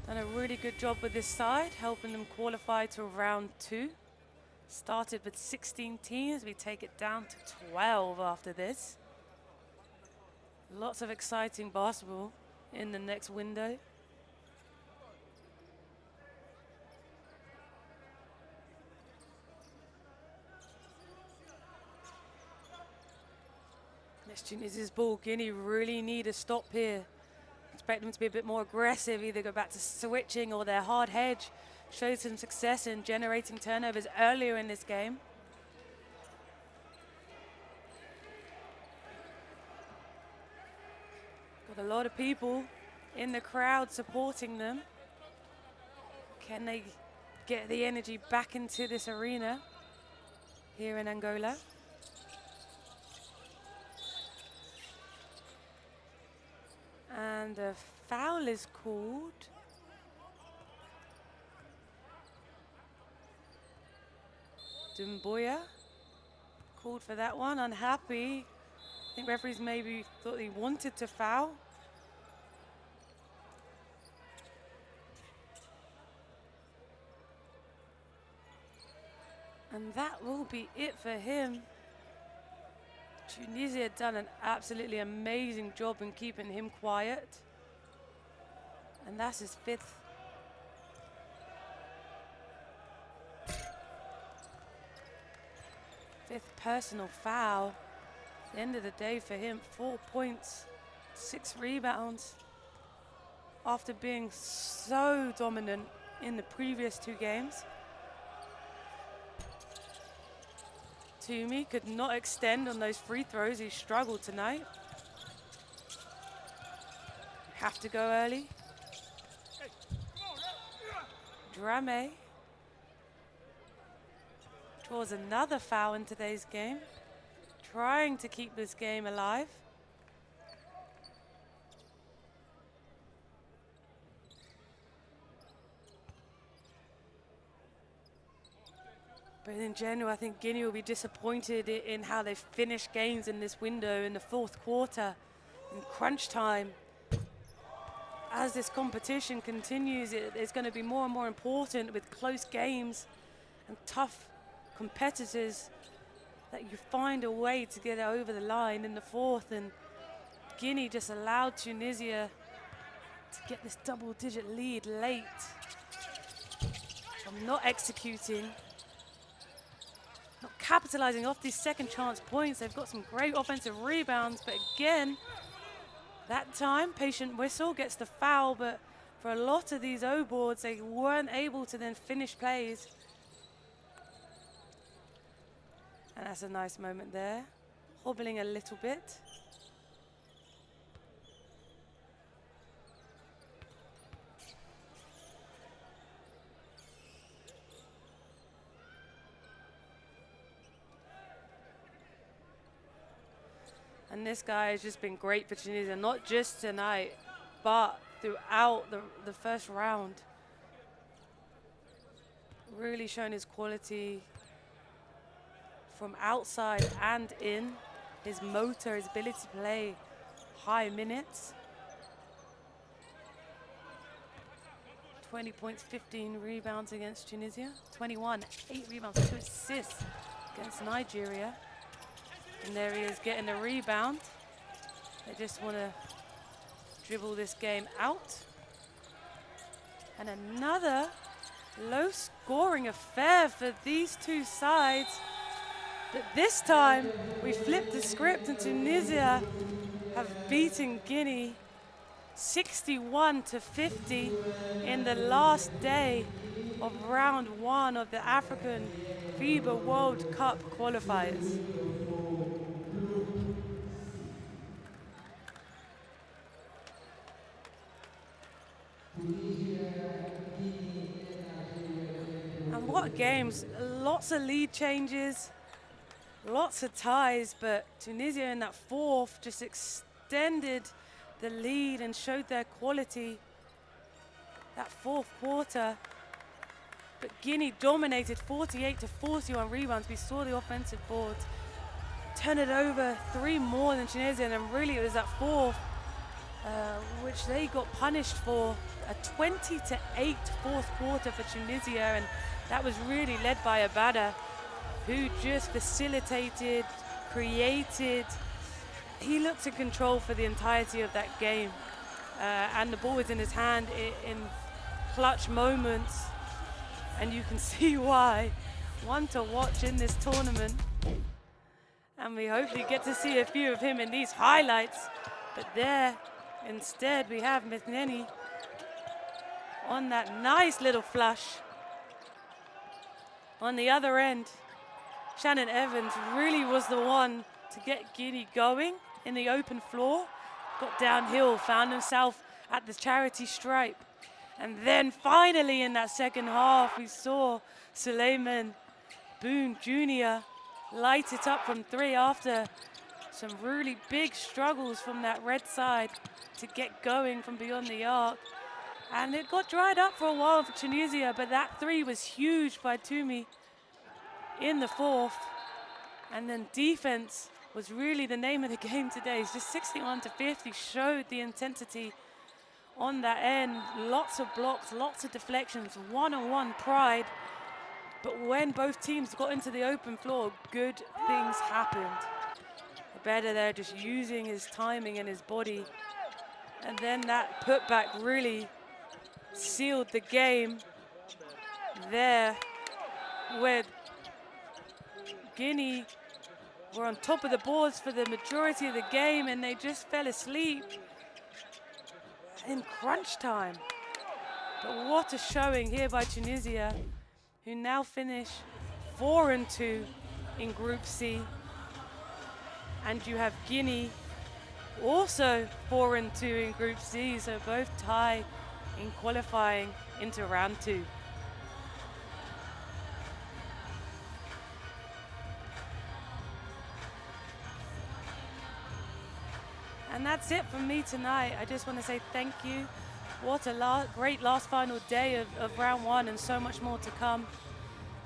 done a really good job with this side, helping them qualify to round 2. Started with 16 teams. We take it down to 12 after this. Lots of exciting basketball in the next window. Tunisia's ball. Guinea really need a stop here. Expect them to be a bit more aggressive, either go back to switching or their hard hedge. Showed some success in generating turnovers earlier in this game. Got a lot of people in the crowd supporting them. Can they get the energy back into this arena here in Angola? And a foul is called. Dumbuya called for that one, unhappy. I think referees maybe thought he wanted to foul. And that will be it for him. Tunisia had done an absolutely amazing job in keeping him quiet. And that's his 5th. Personal foul. At the end of the day for him, 4 points, 6 rebounds. After being so dominant in the previous 2 games. Toomey could not extend on those free throws. He struggled tonight. Have to go early. Drame draws another foul in today's game, trying to keep this game alive. But in general, I think Guinea will be disappointed in how they finished games in this window in the fourth quarter, in crunch time. As this competition continues, it's going to be more and more important with close games and tough competitors that you find a way to get over the line in the fourth. And Guinea just allowed Tunisia to get this double-digit lead late. I'm not executing, not capitalizing off these second chance points. They've got some great offensive rebounds, but again, that time, patient whistle gets the foul, but for a lot of these O boards, they weren't able to then finish plays. And that's a nice moment there, hobbling a little bit. And this guy has just been great for Tunisia, not just tonight, but throughout the first round. Really shown his quality from outside and in, his motor, his ability to play high minutes. 20 points, 15 rebounds against Tunisia. 21, 8 rebounds, 2 assists against Nigeria. And there he is getting the rebound. They just want to dribble this game out. And another low-scoring affair for these two sides. But this time, we flipped the script and Tunisia have beaten Guinea 61-50 in the last day of round 1 of the African FIBA World Cup qualifiers. And what games, lots of lead changes, lots of ties, but Tunisia in that fourth just extended the lead and showed their quality that fourth quarter. But Guinea dominated 48-40 rebounds. We saw the offensive boards turn it over 3 more than Tunisia, and really it was that fourth which they got punished for. A 20-8 fourth quarter for Tunisia, and that was really led by Abada, who just facilitated, created. He looked in control for the entirety of that game, and the ball was in his hand in clutch moments, and you can see why. One to watch in this tournament, and we hopefully get to see a few of him in these highlights. But there, instead, we have Mithneni on that nice little flush. On the other end, Shannon Evans really was the one to get Guinea going in the open floor. Got downhill, found himself at the charity stripe. And then finally in that second half, we saw Suleiman Boone Jr. light it up from 3 after some really big struggles from that red side to get going from beyond the arc. And it got dried up for a while for Tunisia, but that 3 was huge by Toomey in the fourth. And then defense was really the name of the game today. It's just 61-50, showed the intensity on that end. Lots of blocks, lots of deflections, one-on-one pride. But when both teams got into the open floor, good things happened. Better there, just using his timing and his body. And then that putback really sealed the game there, where Guinea were on top of the boards for the majority of the game, and they just fell asleep in crunch time. But what a showing here by Tunisia, who now finish 4-2 in Group C. And you have Guinea also 4-2 in Group C, so both tie in qualifying into round 2. And that's it from me tonight. I just want to say thank you. What a great last final day of round 1, and so much more to come.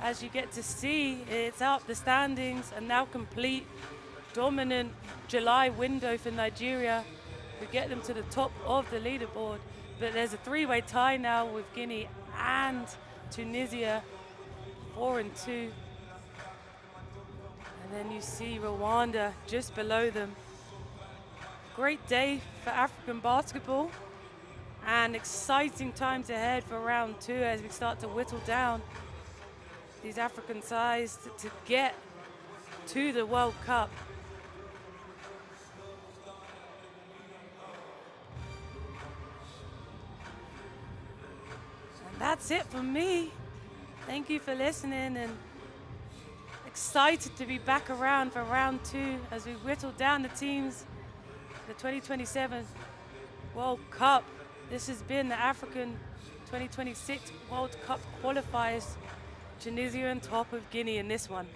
As you get to see, it's up, the standings are now complete. Dominant July window for Nigeria. We get them to the top of the leaderboard. But there's a 3-way tie now with Guinea and Tunisia, 4-2. And then you see Rwanda just below them. Great day for African basketball, and exciting times ahead for round 2 as we start to whittle down these African sides to get to the World Cup. And that's it from me. Thank you for listening, and excited to be back around for round 2 as we whittle down the teams. The 2027 World Cup. This has been the African 2026 World Cup qualifiers. Tunisia on top of Guinea in this one.